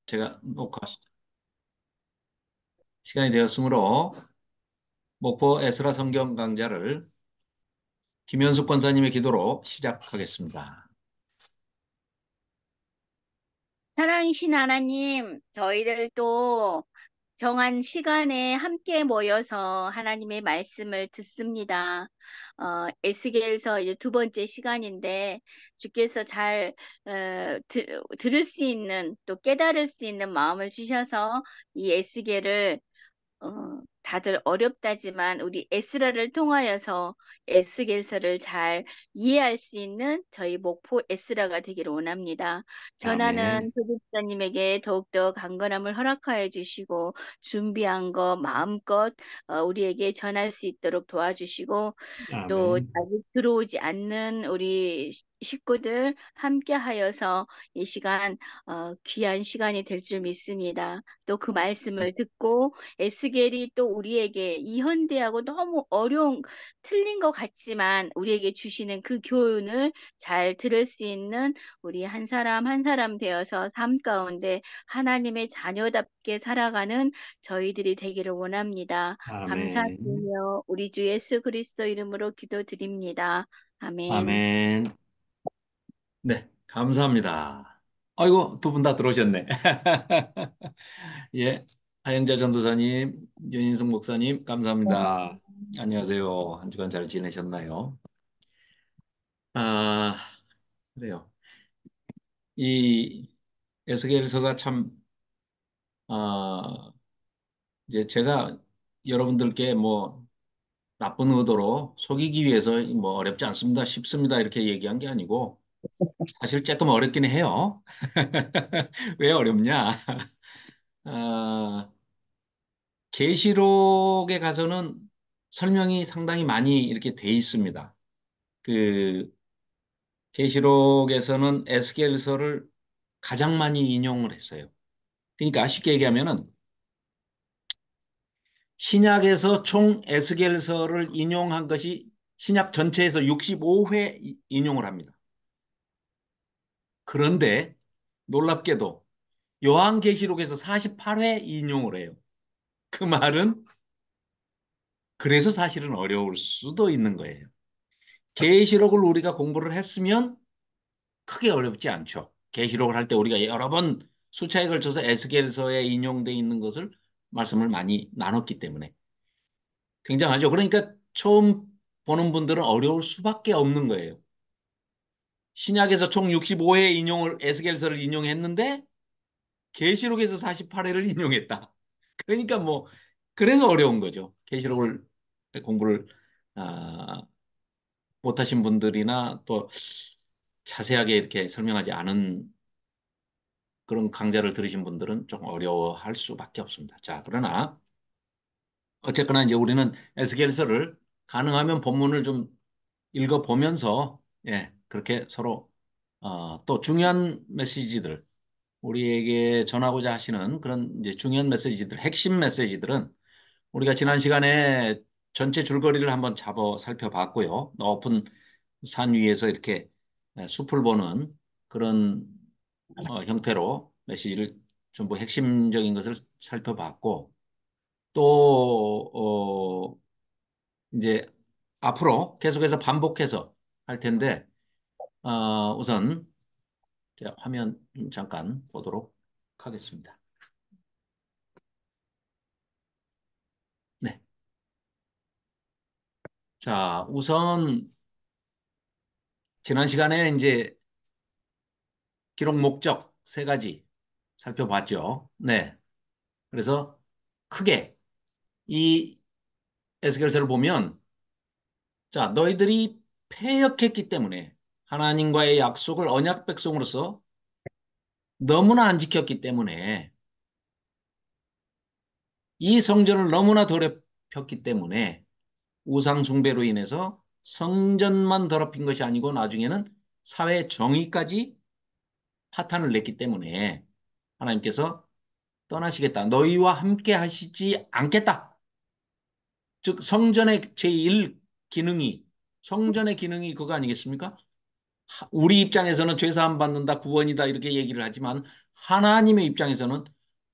제가 녹화 시간이 되었으므로 목포 에스라 성경 강좌를 김현숙 권사님의 기도로 시작하겠습니다. 사랑이신 하나님, 저희들도 정한 시간에 함께 모여서 하나님의 말씀을 듣습니다. 에스겔서 이제 두 번째 시간인데 주께서 잘 들을 수 있는 또 깨달을 수 있는 마음을 주셔서 이 에스겔을 다들 어렵다지만 우리 에스라를 통하여서 에스겔서를 잘 이해할 수 있는 저희 목포 에스라가 되기를 원합니다. 아멘. 전하는 교육자님에게 더욱더 강건함을 허락하여 주시고 준비한 거 마음껏 우리에게 전할 수 있도록 도와주시고 또 아멘. 아직 들어오지 않는 우리 식구들 함께 하여서 이 시간 귀한 시간이 될 줄 믿습니다. 또 그 말씀을 듣고 에스겔이 또 우리에게 이 현대하고 너무 어려운 틀린 것 같지만 우리에게 주시는 그 교훈을 잘 들을 수 있는 우리 한 사람 한 사람 되어서 삶 가운데 하나님의 자녀답게 살아가는 저희들이 되기를 원합니다. 아멘. 감사드리며 우리 주 예수 그리스도 이름으로 기도드립니다. 아멘. 아멘. 네, 감사합니다. 아이고, 두 분 다 들어오셨네. 예, 하영자 전도사님, 윤인숙 목사님, 감사합니다. 안녕하세요. 한 주간 잘 지내셨나요? 아, 그래요. 이 에스겔서가 참, 아, 이제 제가 여러분들께 뭐 나쁜 의도로 속이기 위해서 뭐 어렵지 않습니다, 쉽습니다 이렇게 얘기한 게 아니고 사실 조금 어렵긴 해요. 왜 어렵냐? 아, 계시록에 가서는 설명이 상당히 많이 이렇게 돼 있습니다. 그 계시록에서는 에스겔서를 가장 많이 인용을 했어요. 그러니까 쉽게 얘기하면은 신약에서 총 에스겔서를 인용한 것이 신약 전체에서 65회 인용을 합니다. 그런데 놀랍게도 요한계시록에서 48회 인용을 해요. 그 말은 그래서 사실은 어려울 수도 있는 거예요. 계시록을 우리가 공부를 했으면 크게 어렵지 않죠. 계시록을 할 때 우리가 여러 번 수차에 걸쳐서 에스겔서에 인용되어 있는 것을 말씀을 많이 나눴기 때문에 굉장하죠. 그러니까 처음 보는 분들은 어려울 수밖에 없는 거예요. 신약에서 총 65회 인용을 에스겔서를 인용했는데 계시록에서 48회를 인용했다. 그러니까 뭐 그래서 어려운 거죠. 계시록을 공부를 아, 못하신 분들이나 또 자세하게 이렇게 설명하지 않은 그런 강좌를 들으신 분들은 좀 어려워할 수밖에 없습니다. 자, 그러나 어쨌거나 이제 우리는 에스겔서를 가능하면 본문을 좀 읽어보면서 예, 그렇게 서로 또 중요한 메시지들 우리에게 전하고자 하시는 그런 이제 중요한 메시지들, 핵심 메시지들은 우리가 지난 시간에 전체 줄거리를 한번 잡아 살펴봤고요. 높은 산 위에서 이렇게 숲을 보는 그런 형태로 메시지를 전부 핵심적인 것을 살펴봤고 또 이제 앞으로 계속해서 반복해서 할 텐데 우선 제가 화면 잠깐 보도록 하겠습니다. 네. 자, 우선 지난 시간에 이제 기록 목적 세 가지 살펴봤죠. 네. 그래서 크게 이 에스겔서를 보면 자, 너희들이 패역했기 때문에 하나님과의 약속을 언약 백성으로서 너무나 안 지켰기 때문에 이 성전을 너무나 더럽혔기 때문에 우상 숭배로 인해서 성전만 더럽힌 것이 아니고 나중에는 사회 정의까지 파탄을 냈기 때문에 하나님께서 떠나시겠다. 너희와 함께 하시지 않겠다. 즉 성전의 제1 기능이 성전의 기능이 그거 아니겠습니까? 우리 입장에서는 죄 사함 받는다, 구원이다 이렇게 얘기를 하지만 하나님의 입장에서는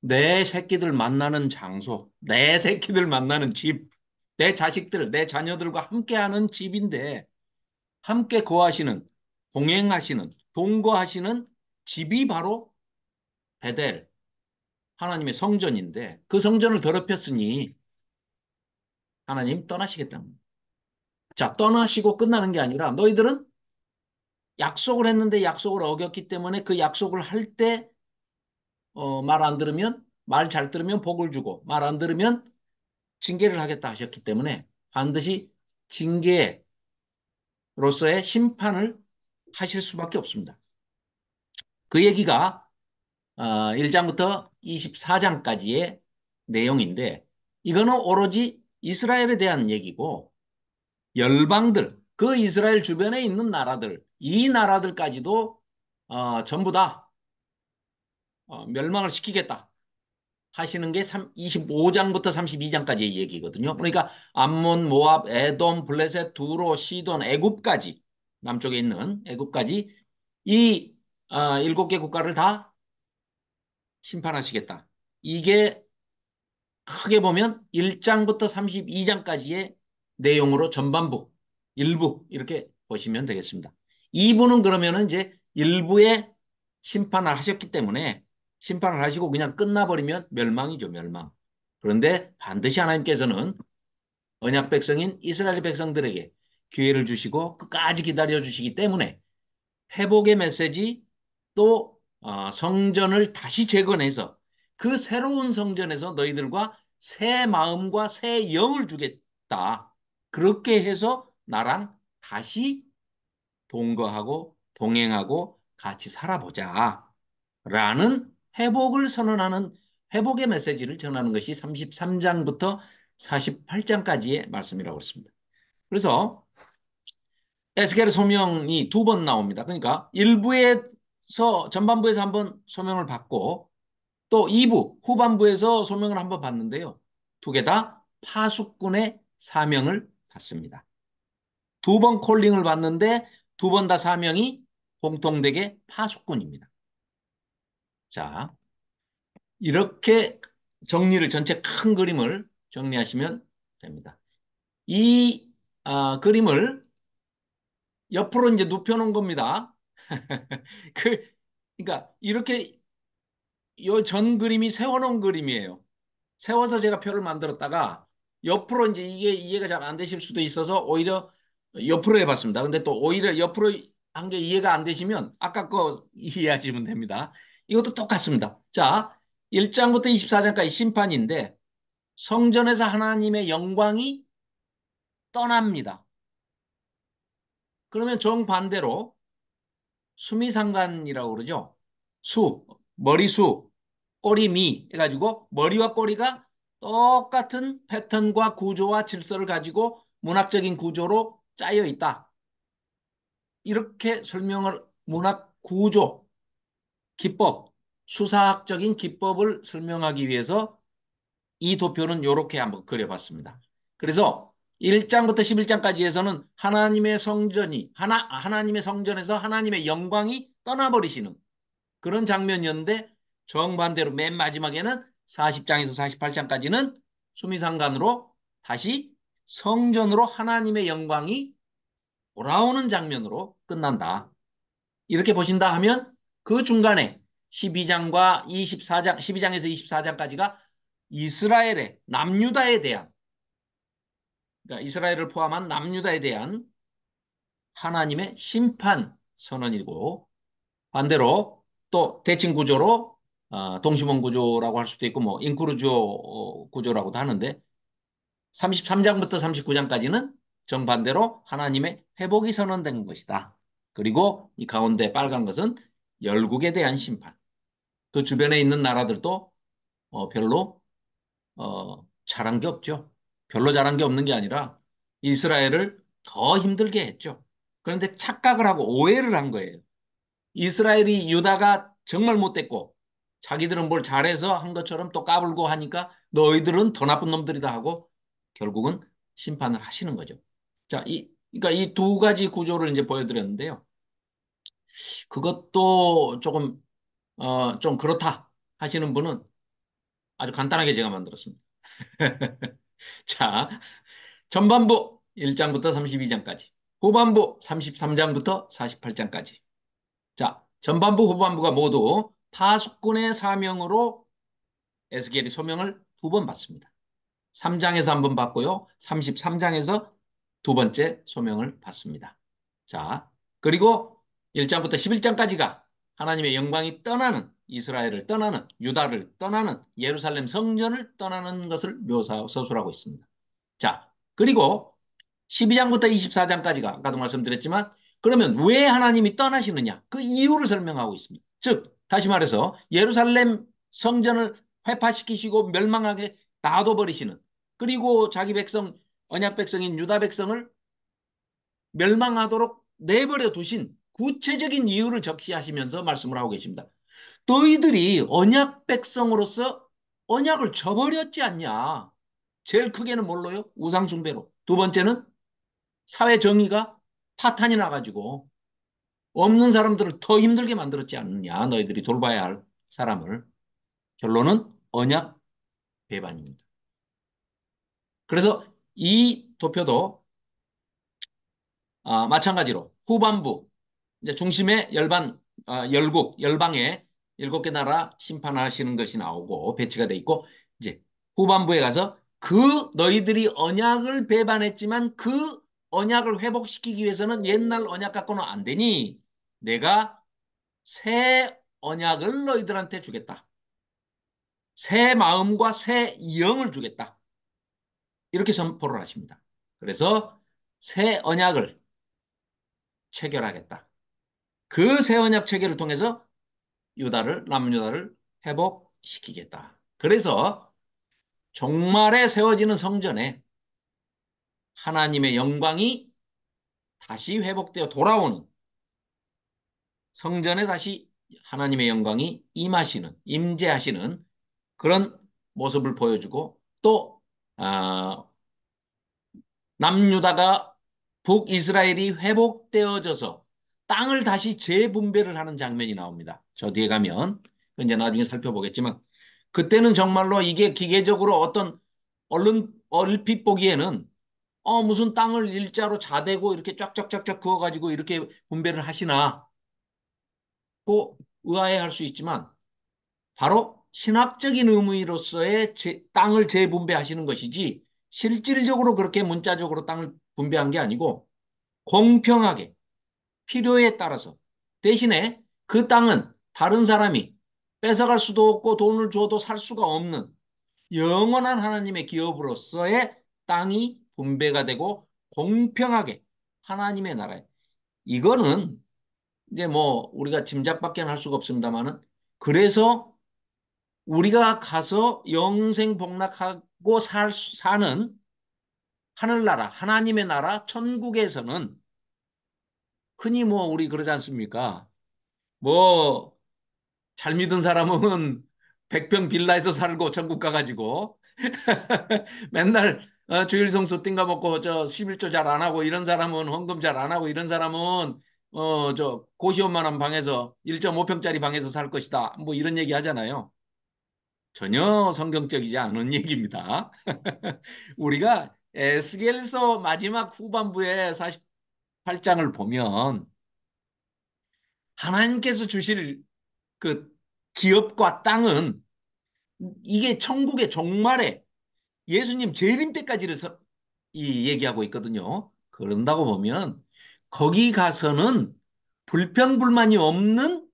내 새끼들 만나는 장소, 내 새끼들 만나는 집, 내 자식들, 내 자녀들과 함께하는 집인데 함께 거하시는, 동행하시는, 동거하시는 집이 바로 베델, 하나님의 성전인데 그 성전을 더럽혔으니 하나님 떠나시겠다는 거예요. 자, 떠나시고 끝나는 게 아니라 너희들은 약속을 했는데 약속을 어겼기 때문에 그 약속을 할 때 말 안 들으면 말 잘 들으면 복을 주고 말 안 들으면 징계를 하겠다 하셨기 때문에 반드시 징계로서의 심판을 하실 수밖에 없습니다. 그 얘기가 1장부터 24장까지의 내용인데 이거는 오로지 이스라엘에 대한 얘기고 열방들, 그 이스라엘 주변에 있는 나라들, 이 나라들까지도 전부 다 멸망을 시키겠다 하시는 게 25장부터 32장까지의 얘기거든요. 그러니까 암몬, 모압, 에돔, 블레셋, 두로, 시돈, 애굽까지 남쪽에 있는 애굽까지 이 7개 국가를 다 심판하시겠다. 이게 크게 보면 1장부터 32장까지의 내용으로 전반부, 일부 이렇게 보시면 되겠습니다. 2부는 그러면은 이제 일부의 심판을 하셨기 때문에 심판을 하시고 그냥 끝나버리면 멸망이죠, 멸망. 그런데 반드시 하나님께서는 언약 백성인 이스라엘 백성들에게 기회를 주시고 끝까지 기다려 주시기 때문에 회복의 메시지 또 성전을 다시 재건해서 그 새로운 성전에서 너희들과 새 마음과 새 영을 주겠다. 그렇게 해서 나랑 다시 동거하고 동행하고 같이 살아보자. 라는 회복을 선언하는 회복의 메시지를 전하는 것이 33장부터 48장까지의 말씀이라고 했습니다. 그래서 에스겔의 소명이 두 번 나옵니다. 그러니까 일부에서 전반부에서 한번 소명을 받고 또 2부 후반부에서 소명을 한번 받는데요. 두 개 다 파수꾼의 사명을 받습니다. 두 번 콜링을 받는데 두 번 다 사명이 공통되게 파수꾼입니다. 자, 이렇게 정리를 전체 큰 그림을 정리하시면 됩니다. 이 그림을 옆으로 이제 눕혀놓은 겁니다. 그, 그러니까 이렇게 요 전 그림이 세워놓은 그림이에요. 세워서 제가 표를 만들었다가 옆으로 이제 이게 이해가 잘 안 되실 수도 있어서 오히려 옆으로 해봤습니다. 근데 또 오히려 옆으로 한 게 이해가 안 되시면 아까 거 이해하시면 됩니다. 이것도 똑같습니다. 자, 1장부터 24장까지 심판인데 성전에서 하나님의 영광이 떠납니다. 그러면 정반대로 수미상관이라고 그러죠. 머리수, 꼬리미 해가지고 머리와 꼬리가 똑같은 패턴과 구조와 질서를 가지고 문학적인 구조로 짜여 있다. 이렇게 설명을 문학 구조, 기법, 수사학적인 기법을 설명하기 위해서 이 도표는 이렇게 한번 그려봤습니다. 그래서 1장부터 11장까지에서는 하나님의 성전이 하나님의 성전에서 하나님의 영광이 떠나버리시는 그런 장면이었는데 정반대로 맨 마지막에는 40장에서 48장까지는 수미상관으로 다시 성전으로 하나님의 영광이 돌아오는 장면으로 끝난다. 이렇게 보신다 하면 그 중간에 12장과 24장, 12장에서 24장까지가 이스라엘의 남유다에 대한 그러니까 이스라엘을 포함한 남유다에 대한 하나님의 심판 선언이고 반대로 또 대칭 구조로 동시몬 구조라고 할 수도 있고 뭐 인크루지오 구조라고도 하는데 33장부터 39장까지는 정반대로 하나님의 회복이 선언된 것이다. 그리고 이 가운데 빨간 것은 열국에 대한 심판. 그 주변에 있는 나라들도 별로 잘한 게 없죠. 별로 잘한 게 없는 게 아니라 이스라엘을 더 힘들게 했죠. 그런데 착각을 하고 오해를 한 거예요. 이스라엘이 유다가 정말 못됐고 자기들은 뭘 잘해서 한 것처럼 또 까불고 하니까 너희들은 더 나쁜 놈들이다 하고 결국은 심판을 하시는 거죠. 자, 그러니까 이 두 가지 구조를 이제 보여드렸는데요. 그것도 조금 좀 그렇다 하시는 분은 아주 간단하게 제가 만들었습니다. 자, 전반부 1장부터 32장까지, 후반부 33장부터 48장까지. 자, 전반부, 후반부가 모두 파수꾼의 사명으로 에스겔이 소명을 두 번 받습니다. 3장에서 한 번 받고요. 33장에서 두 번째 소명을 받습니다. 자, 그리고 1장부터 11장까지가 하나님의 영광이 떠나는, 이스라엘을 떠나는, 유다를 떠나는, 예루살렘 성전을 떠나는 것을 서술하고 있습니다. 자, 그리고 12장부터 24장까지가 아까도 말씀드렸지만, 그러면 왜 하나님이 떠나시느냐? 그 이유를 설명하고 있습니다. 즉, 다시 말해서 예루살렘 성전을 회파시키시고 멸망하게 놔둬버리시는, 그리고 자기 백성, 언약 백성인 유다 백성을 멸망하도록 내버려 두신 구체적인 이유를 적시하시면서 말씀을 하고 계십니다. 너희들이 언약 백성으로서 언약을 저버렸지 않냐? 제일 크게는 뭘로요? 우상숭배로. 두 번째는 사회 정의가 파탄이 나가지고 없는 사람들을 더 힘들게 만들었지 않느냐? 너희들이 돌봐야 할 사람을. 결론은 언약 배반입니다. 그래서 이 도표도 마찬가지로 후반부 이제 중심에 열국 열방의 일곱 개 나라 심판하시는 것이 나오고 배치가 돼 있고, 이제 후반부에 가서 그 너희들이 언약을 배반했지만 그 언약을 회복시키기 위해서는 옛날 언약 갖고는 안 되니 내가 새 언약을 너희들한테 주겠다. 새 마음과 새 영을 주겠다. 이렇게 선포를 하십니다. 그래서 새 언약을 체결하겠다. 그 새 언약 체결을 통해서 남유다를 회복시키겠다. 그래서 종말에 세워지는 성전에 하나님의 영광이 다시 회복되어 돌아오는, 성전에 다시 하나님의 영광이 임재하시는 그런 모습을 보여주고, 또 남유다가 북이스라엘이 회복되어져서 땅을 다시 재분배를 하는 장면이 나옵니다. 저 뒤에 가면 이제 나중에 살펴보겠지만, 그때는 정말로 이게 기계적으로 얼핏 보기에는 무슨 땅을 일자로 자대고 이렇게 쫙쫙쫙쫙 그어가지고 이렇게 분배를 하시나 고 의아해할 수 있지만, 바로 신학적인 의미로서의 땅을 재분배하시는 것이지 실질적으로 그렇게 문자적으로 땅을 분배한 게 아니고, 공평하게 필요에 따라서, 대신에 그 땅은 다른 사람이 뺏어갈 수도 없고 돈을 줘도 살 수가 없는 영원한 하나님의 기업으로서의 땅이 분배가 되고 공평하게 하나님의 나라에, 이거는 이제 뭐 우리가 짐작밖에 할 수가 없습니다만은, 그래서 우리가 가서 영생복락하고 사는 하늘나라, 하나님의 나라, 천국에서는 흔히 뭐 우리 그러지 않습니까? 뭐 잘 믿은 사람은 백평 빌라에서 살고 천국 가가지고 맨날 주일 성수 띵가 먹고 저 11조 잘 안 하고 이런 사람은 헌금 잘 안 하고 이런 사람은 저 고시원만한 방에서 1.5평짜리 방에서 살 것이다. 뭐 이런 얘기 하잖아요. 전혀 성경적이지 않은 얘기입니다. 우리가 에스겔서 마지막 후반부에 48장을 보면 하나님께서 주실 그 기업과 땅은 이게 천국의 종말에 예수님 재림 때까지를 얘기하고 있거든요. 그런다고 보면 거기 가서는 불평불만이 없는,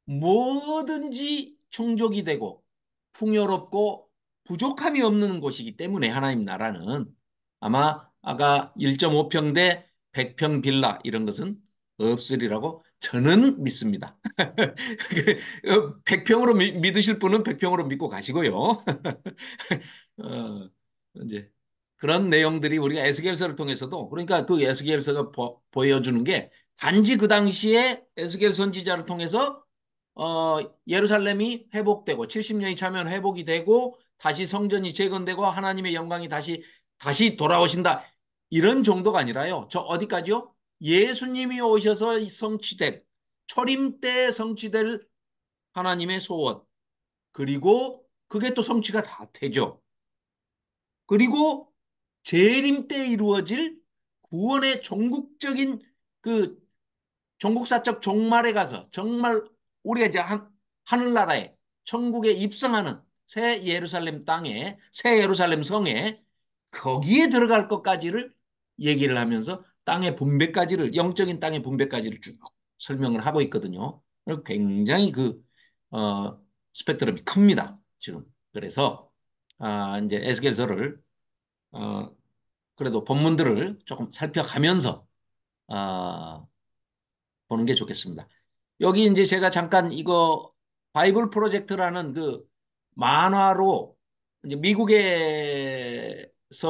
뭐든지 충족이 되고 풍요롭고 부족함이 없는 곳이기 때문에 하나님 나라는 아마 아까 1.5평 대 100평 빌라 이런 것은 없으리라고 저는 믿습니다. 100평으로 믿으실 분은 100평으로 믿고 가시고요. 어, 이제 그런 내용들이 우리가 에스겔서를 통해서도, 그러니까 그 에스겔서가 보여주는 게 단지 그 당시에 에스겔 선지자를 통해서 예루살렘이 회복되고 70년이 차면 회복이 되고 다시 성전이 재건되고 하나님의 영광이 다시 돌아오신다, 이런 정도가 아니라요. 저 어디까지요? 예수님이 오셔서 성취될, 초림 때 성취될 하나님의 소원. 그리고 그게 또 성취가 다 되죠. 그리고 재림 때 이루어질 구원의 종국적인 그 종국사적 종말에 가서 정말 우리가 이제 하늘나라에 천국에 입성하는 새 예루살렘 땅에 새 예루살렘 성에 거기에 들어갈 것까지를 얘기를 하면서 땅의 분배까지를 영적인 땅의 분배까지를 쭉 설명을 하고 있거든요. 굉장히 그 스펙트럼이 큽니다. 지금 그래서 이제 에스겔서를 어, 그래도 본문들을 조금 살펴가면서 아, 보는 게 좋겠습니다. 여기 이제 제가 잠깐 이거 바이블 프로젝트라는 그 만화로 이제 미국에서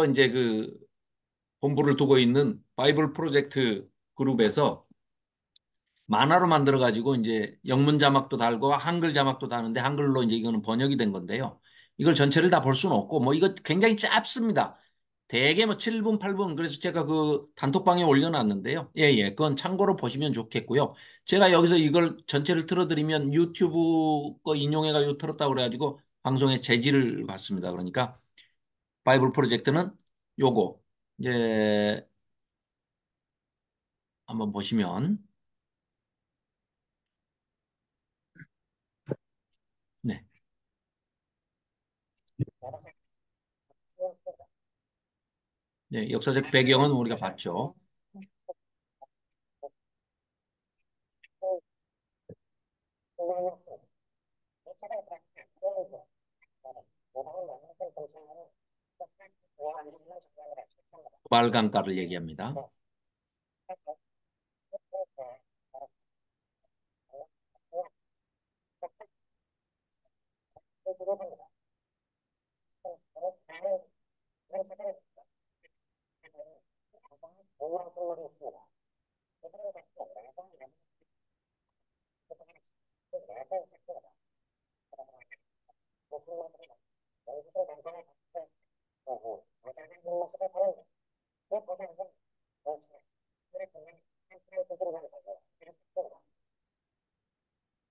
이제 그 본부를 두고 있는 바이블 프로젝트 그룹에서 만화로 만들어 가지고 이제 영문 자막도 달고 한글 자막도 다는데 한글로 이제 이거는 번역이 된 건데요. 이걸 전체를 다 볼 수는 없고 뭐 이거 굉장히 짧습니다. 대개 뭐 7분, 8분. 그래서 제가 그 단톡방에 올려놨는데요. 예, 예. 그건 참고로 보시면 좋겠고요. 제가 여기서 이걸 전체를 틀어드리면 유튜브 거 인용해가지고 틀었다고 그래가지고 방송에 제지를 받습니다. 그러니까 바이블 프로젝트는 요거 이제 한번 보시면 네. 네, 역사적 배경은 우리가 봤죠. 말강가를 얘기합니다.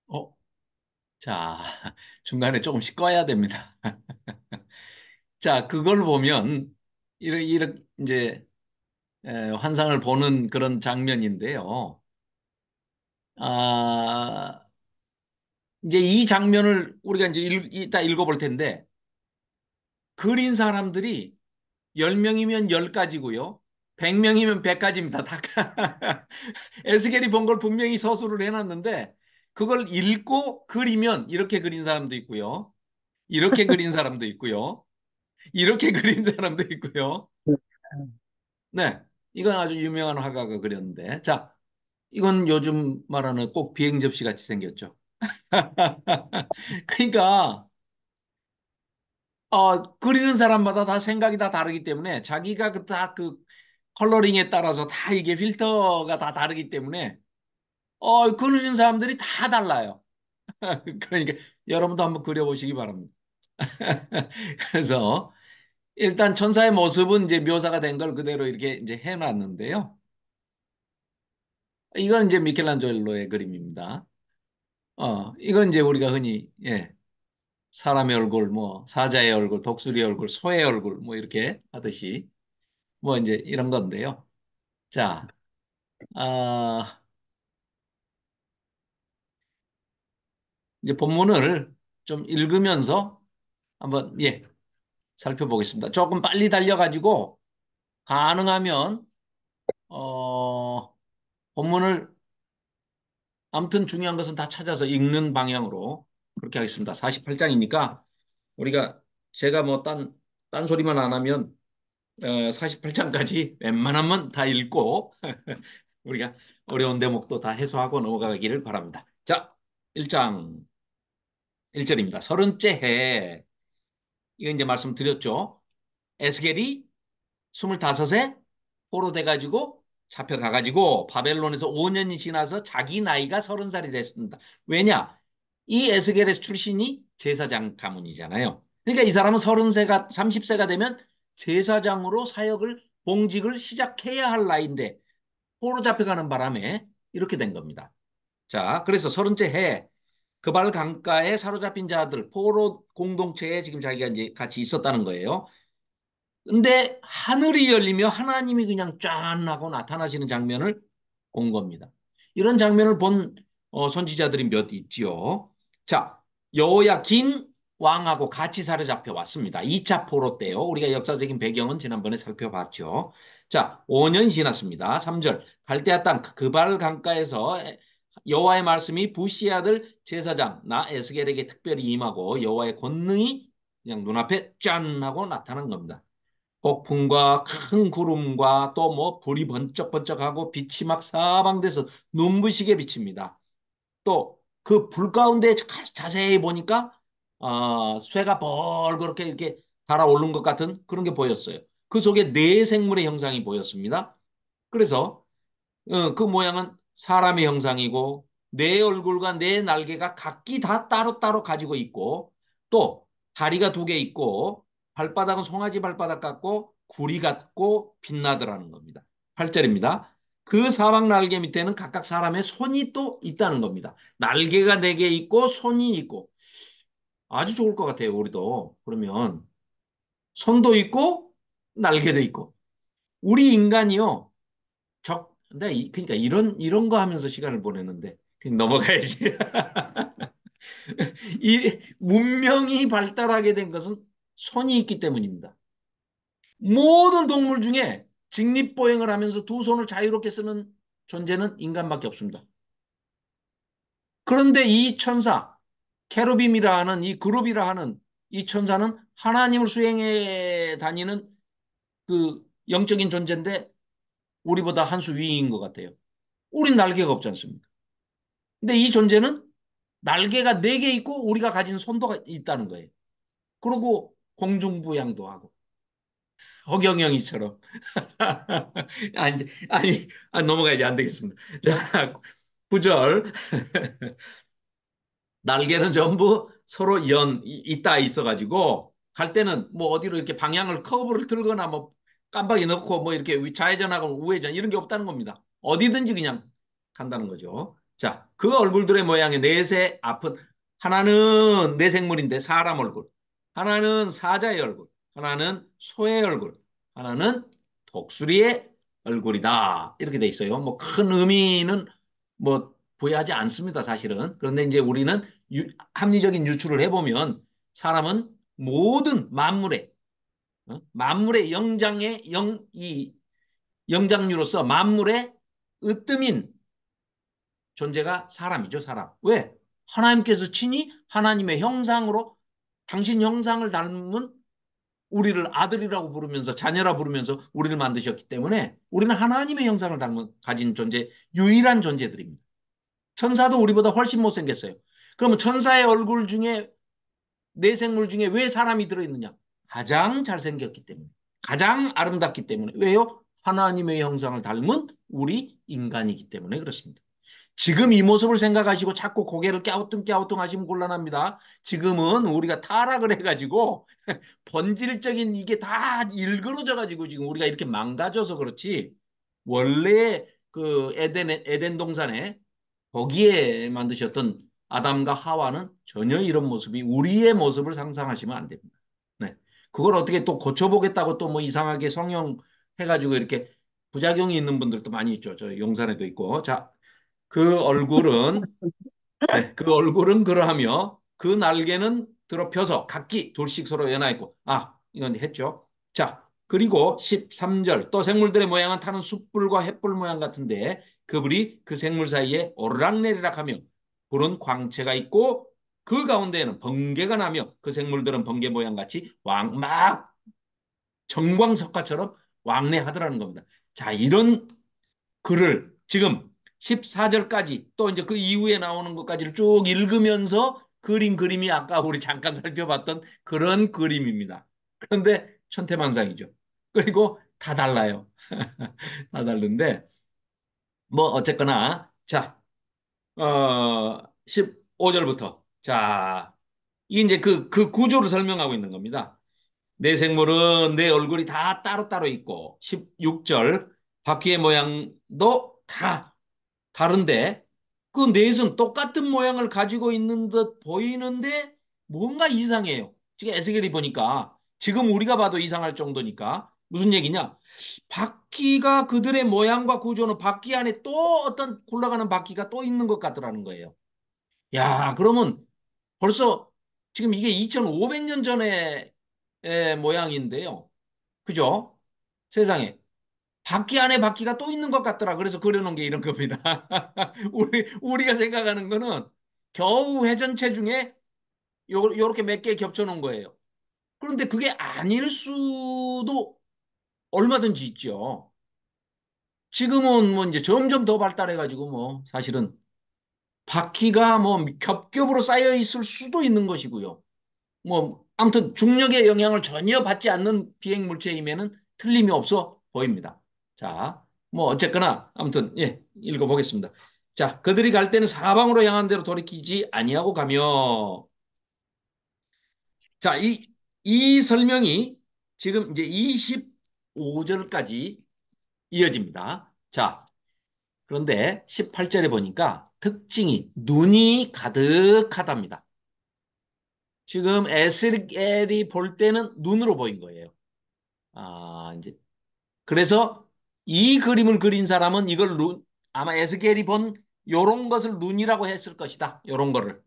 어, 자, 중간에 조금씩 꺼야 됩니다. 자, 그걸 보면 이렇게 이제 환상을 보는 그런 장면인데요. 아, 이제 이 장면을 우리가 이제 이따 읽어볼 텐데 그린 사람들이 10명이면 10가지고요. 100명이면 100가지입니다. 다 에스겔이 본 걸 분명히 서술을 해놨는데 그걸 읽고 그리면 이렇게 그린 사람도 있고요. 이렇게 그린 사람도 있고요. 이렇게 그린 사람도 있고요. 네. 이건 아주 유명한 화가가 그렸는데. 자, 이건 요즘 말하는 꼭 비행 접시 같이 생겼죠. 그러니까 그리는 사람마다 다 생각이 다 다르기 때문에 자기가 다그 컬러링에 따라서 다 이게 필터가 다 다르기 때문에 그리는 사람들이 다 달라요. 그러니까 여러분도 한번 그려보시기 바랍니다. 그래서 일단 천사의 모습은 이제 묘사가 된 걸 그대로 이렇게 이제 해놨는데요. 이건 이제 미켈란젤로의 그림입니다. 이건 이제 우리가 흔히 예, 사람의 얼굴, 뭐 사자의 얼굴, 독수리 얼굴, 소의 얼굴, 뭐 이렇게 하듯이 뭐 이제 이런 건데요. 자, 아, 이제 본문을 좀 읽으면서 한번 예, 살펴보겠습니다. 조금 빨리 달려가지고 가능하면 본문을 아무튼 중요한 것은 다 찾아서 읽는 방향으로 그렇게 하겠습니다. 48장이니까 우리가 제가 뭐 딴 소리만 안 하면 48장까지 웬만하면 다 읽고 우리가 어려운 대목도 다 해소하고 넘어가기를 바랍니다. 자, 1장 1절입니다. 서른째 해 이거 이제 말씀드렸죠. 에스겔이 25세 포로돼 가지고 잡혀가 가지고 바벨론에서 5년이 지나서 자기 나이가 30살이 됐습니다. 왜냐? 이 에스겔의 출신이 제사장 가문이잖아요. 그러니까 이 사람은 30세가 되면 제사장으로 사역을 봉직을 시작해야 할 나이인데 포로 잡혀가는 바람에 이렇게 된 겁니다. 자, 그래서 30째 해 그발 강가에 사로잡힌 자들, 포로 공동체에 지금 자기가 이제 같이 있었다는 거예요. 근데 하늘이 열리며 하나님이 그냥 짠 하고 나타나시는 장면을 본 겁니다. 이런 장면을 본 선지자들이 몇 있지요. 자, 여호야긴 왕하고 같이 사로잡혀 왔습니다. 2차 포로 때요. 우리가 역사적인 배경은 지난번에 살펴봤죠. 자, 5년이 지났습니다. 3절. 갈대아 땅 그발 강가에서 여호와의 말씀이 부시 아들 제사장 나 에스겔에게 특별히 임하고 여호와의 권능이 그냥 눈앞에 짠 하고 나타난 겁니다. 폭풍과 큰 구름과 또 뭐 불이 번쩍번쩍하고 빛이 막 사방돼서 눈부시게 비칩니다. 또 그 불 가운데 자세히 보니까 쇠가 벌겋게 이렇게 달아오른 것 같은 그런 게 보였어요. 그 속에 네 생물의 형상이 보였습니다. 그래서 그 모양은 사람의 형상이고 내 얼굴과 내 날개가 각기 다 따로따로 가지고 있고 또 다리가 두 개 있고 발바닥은 송아지 발바닥 같고 구리 같고 빛나더라는 겁니다. 8절입니다. 그 사막 날개 밑에는 각각 사람의 손이 또 있다는 겁니다. 날개가 네 개 있고 손이 있고 아주 좋을 것 같아요. 우리도 그러면 손도 있고 날개도 있고 우리 인간이요. 근데 그러니까 이런 거 하면서 시간을 보내는데 그냥 넘어가야지. 이 문명이 발달하게 된 것은 손이 있기 때문입니다. 모든 동물 중에 직립보행을 하면서 두 손을 자유롭게 쓰는 존재는 인간밖에 없습니다. 그런데 이 천사, 케루빔이라 하는 이 그룹이라 하는 이 천사는 하나님을 수행해 다니는 그 영적인 존재인데 우리보다 한 수 위인 것 같아요. 우린 날개가 없지 않습니까? 근데 이 존재는 날개가 네 개 있고 우리가 가진 손도 있다는 거예요. 그리고 공중부양도 하고 허경영이처럼 넘어가야지 안 되겠습니다. 자, 9절 날개는 전부 서로 있다 있어가지고 갈 때는 뭐 어디로 이렇게 방향을 커브를 틀거나 뭐 깜빡이 넣고 뭐 이렇게 좌회전하고 우회전 이런 게 없다는 겁니다. 어디든지 그냥 간다는 거죠. 자, 그 얼굴들의 모양이 넷의 앞은 하나는 내생물인데 사람 얼굴, 하나는 사자의 얼굴, 하나는 소의 얼굴, 하나는 독수리의 얼굴이다. 이렇게 돼 있어요. 뭐 큰 의미는 뭐 부여하지 않습니다, 사실은. 그런데 이제 우리는 합리적인 유추를 해보면 사람은 모든 만물의 만물의 이 영장류로서 만물의 으뜸인 존재가 사람이죠, 사람. 왜? 하나님께서 친히 하나님의 형상으로 당신 형상을 닮은 우리를 아들이라고 부르면서 자녀라 부르면서 우리를 만드셨기 때문에 우리는 하나님의 형상을 가진 존재, 유일한 존재들입니다. 천사도 우리보다 훨씬 못생겼어요. 그러면 천사의 얼굴 중에 내 생물 중에 왜 사람이 들어있느냐? 가장 잘생겼기 때문에. 가장 아름답기 때문에. 왜요? 하나님의 형상을 닮은 우리 인간이기 때문에 그렇습니다. 지금 이 모습을 생각하시고 자꾸 고개를 깨우뚱깨우뚱 하시면 곤란합니다. 지금은 우리가 타락을 해가지고 본질적인 이게 다 일그러져가지고 지금 우리가 이렇게 망가져서 그렇지. 원래 그 에덴 동산에 거기에 만드셨던 아담과 하와는 전혀 이런 모습이 우리의 모습을 상상하시면 안 됩니다. 네. 그걸 어떻게 또 고쳐보겠다고 또 뭐 이상하게 성형해가지고 이렇게 부작용이 있는 분들도 많이 있죠. 저 용산에도 있고. 자, 그 얼굴은 네, 그 얼굴은 그러하며 그 날개는 드럽혀서 각기 둘씩 서로 연하 있고 이건 했죠. 자, 그리고 13절 또 생물들의 모양은 타는 숯불과 횃불 모양 같은데 그불이 그 생물 사이에 오르락내리락 하며 불은 광채가 있고 그 가운데에는 번개가 나며 그 생물들은 번개 모양 같이 막 정광석화처럼 왕래하더라는 겁니다. 자, 이런 글을 지금 14절까지 또 이제 그 이후에 나오는 것까지를 쭉 읽으면서 그린 그림이 아까 우리 잠깐 살펴봤던 그런 그림입니다. 그런데 천태만상이죠. 그리고 다 달라요. 다 다른데 뭐 어쨌거나 자, 15절부터 자, 이게 이제 그 구조를 설명하고 있는 겁니다. 내 생물은 내 얼굴이 다 따로따로 있고 16절 바퀴의 모양도 다 다른데 그 넷은 똑같은 모양을 가지고 있는 듯 보이는데 뭔가 이상해요. 지금 에스겔이 보니까 지금 우리가 봐도 이상할 정도니까 무슨 얘기냐? 바퀴가 그들의 모양과 구조는 바퀴 안에 또 어떤 굴러가는 바퀴가 또 있는 것 같더라는 거예요. 야, 그러면 벌써 지금 이게 2500년 전의 모양인데요. 그죠? 세상에. 바퀴 안에 바퀴가 또 있는 것 같더라. 그래서 그려놓은 게 이런 겁니다. 우리가 생각하는 거는 겨우 회전체 중에 요렇게 몇 개 겹쳐놓은 거예요. 그런데 그게 아닐 수도 얼마든지 있죠. 지금은 뭐 이제 점점 더 발달해가지고 뭐 사실은 바퀴가 뭐 겹겹으로 쌓여 있을 수도 있는 것이고요. 뭐 아무튼 중력의 영향을 전혀 받지 않는 비행 물체임에는 틀림이 없어 보입니다. 자, 뭐 어쨌거나 아무튼 예, 읽어보겠습니다. 자, 그들이 갈 때는 사방으로 향한 대로 돌이키지 아니하고 가며 자, 이 설명이 지금 이제 25절까지 이어집니다. 자, 그런데 18절에 보니까 특징이 눈이 가득하답니다. 지금 에스겔이 볼 때는 눈으로 보인 거예요. 아, 이제 그래서 이 그림을 그린 사람은 이걸 아마 에스겔이 본 요런 것을 눈이라고 했을 것이다. 요런 거를.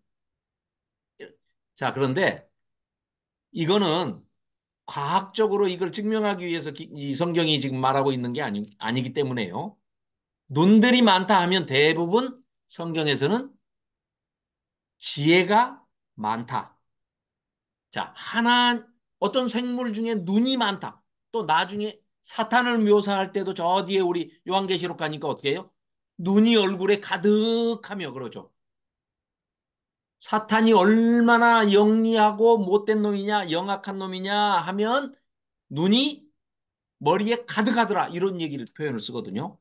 자, 그런데 이거는 과학적으로 이걸 증명하기 위해서 이 성경이 지금 말하고 있는 게 아니기 때문에요. 눈들이 많다 하면 대부분 성경에서는 지혜가 많다. 자, 어떤 생물 중에 눈이 많다. 또 나중에 사탄을 묘사할 때도 저 뒤에 우리 요한계시록 가니까 어떻게 해요? 눈이 얼굴에 가득하며 그러죠. 사탄이 얼마나 영리하고 못된 놈이냐, 영악한 놈이냐 하면 눈이 머리에 가득하더라. 이런 얘기를 표현을 쓰거든요.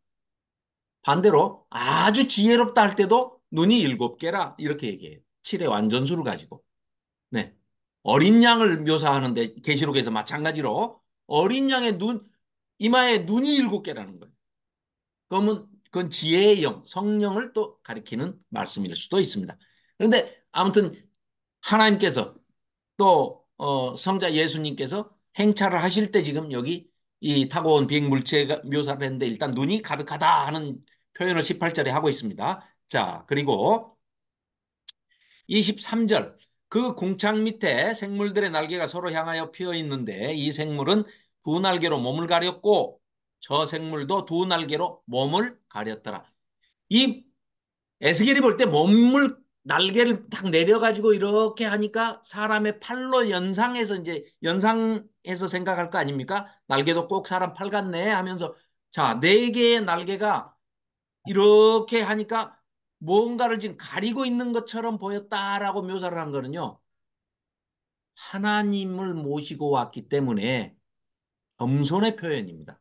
반대로 아주 지혜롭다 할 때도 눈이 7개라 이렇게 얘기해요. 7의 완전수를 가지고. 네. 어린 양을 묘사하는데 계시록에서 마찬가지로 어린 양의 이마에 눈이 7개라는 거예요. 그러면 그건 지혜의 영, 성령을 또 가리키는 말씀일 수도 있습니다. 그런데 아무튼 하나님께서 또 성자 예수님께서 행차를 하실 때 지금 여기 이 타고 온 비행물체가 묘사를 했는데 일단 눈이 가득하다 하는 표현을 18절에 하고 있습니다. 자, 그리고 23절. 그 궁창 밑에 생물들의 날개가 서로 향하여 피어 있는데 이 생물은 두 날개로 몸을 가렸고 저 생물도 두 날개로 몸을 가렸더라. 이 에스겔이 볼 때 몸을 날개를 딱 내려가지고 이렇게 하니까 사람의 팔로 연상해서 이제 연상해서 생각할 거 아닙니까? 날개도 꼭 사람 팔 같네 하면서 자, 네 개의 날개가 이렇게 하니까 뭔가를 지금 가리고 있는 것처럼 보였다라고 묘사를 한 거는요. 하나님을 모시고 왔기 때문에 겸손의 표현입니다.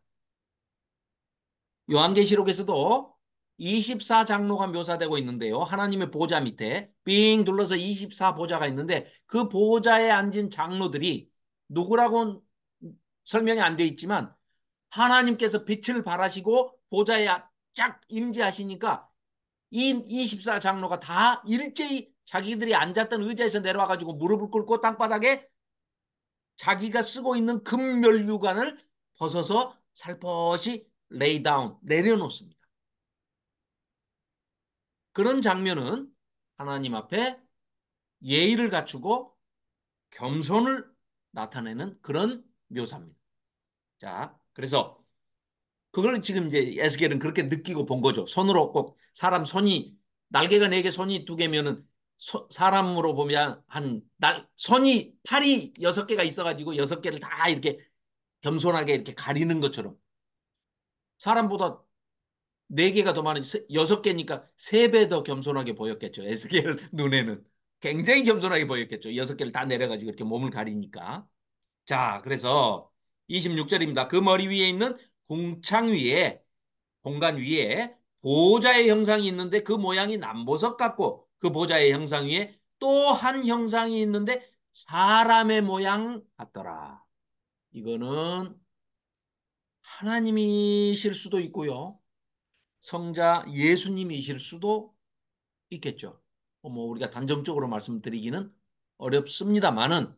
요한계시록에서도 24장로가 묘사되고 있는데요. 하나님의 보좌 밑에 삥 둘러서 24보좌가 있는데 그 보좌에 앉은 장로들이 누구라고는 설명이 안 돼 있지만 하나님께서 빛을 발하시고 보좌에 쫙 임재하시니까 이 24장로가 다 일제히 자기들이 앉았던 의자에서 내려와 가지고 무릎을 꿇고 땅바닥에 자기가 쓰고 있는 금면류관을 벗어서 살포시 레이 다운 내려놓습니다. 그런 장면은 하나님 앞에 예의를 갖추고 겸손을 나타내는 그런 묘사입니다. 자, 그래서 그걸 지금 이제 에스겔은 그렇게 느끼고 본 거죠. 손으로 꼭 사람 손이 날개가 4개, 손이 2개면은 사람으로 보면 손이 팔이 6개가 있어가지고 6개를 다 이렇게 겸손하게 이렇게 가리는 것처럼 사람보다 4개가 더 많은 6개니까 3배 더 겸손하게 보였겠죠. 에스겔 눈에는 굉장히 겸손하게 보였겠죠. 6개를 다 내려가지고 이렇게 몸을 가리니까. 자, 그래서 26절입니다. 그 머리 위에 있는 궁창 위에 공간 위에 보좌의 형상이 있는데 그 모양이 남보석 같고 그 보좌의 형상 위에 또 한 형상이 있는데 사람의 모양 같더라. 이거는 하나님이실 수도 있고요. 성자 예수님이실 수도 있겠죠. 뭐 우리가 단정적으로 말씀드리기는 어렵습니다만은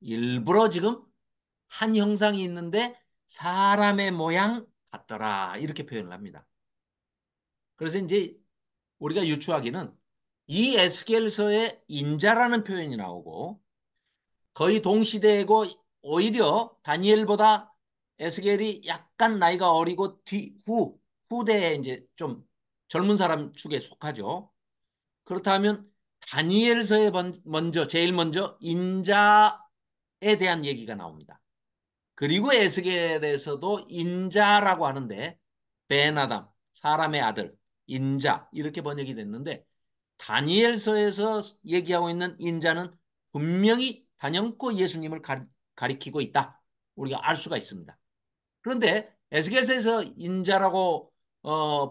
일부러 지금 한 형상이 있는데 사람의 모양 같더라 이렇게 표현을 합니다. 그래서 이제 우리가 유추하기는 이 에스겔서에 인자라는 표현이 나오고 거의 동시대이고 오히려 다니엘보다 에스겔이 약간 나이가 어리고 후대에 이제 좀 젊은 사람 축에 속하죠. 그렇다면 다니엘서에 제일 먼저 인자에 대한 얘기가 나옵니다. 그리고 에스겔에서도 인자라고 하는데 베나담, 사람의 아들, 인자 이렇게 번역이 됐는데 다니엘서에서 얘기하고 있는 인자는 분명히 단연코 예수님을 가리키고 있다. 우리가 알 수가 있습니다. 그런데 에스겔서에서 인자라고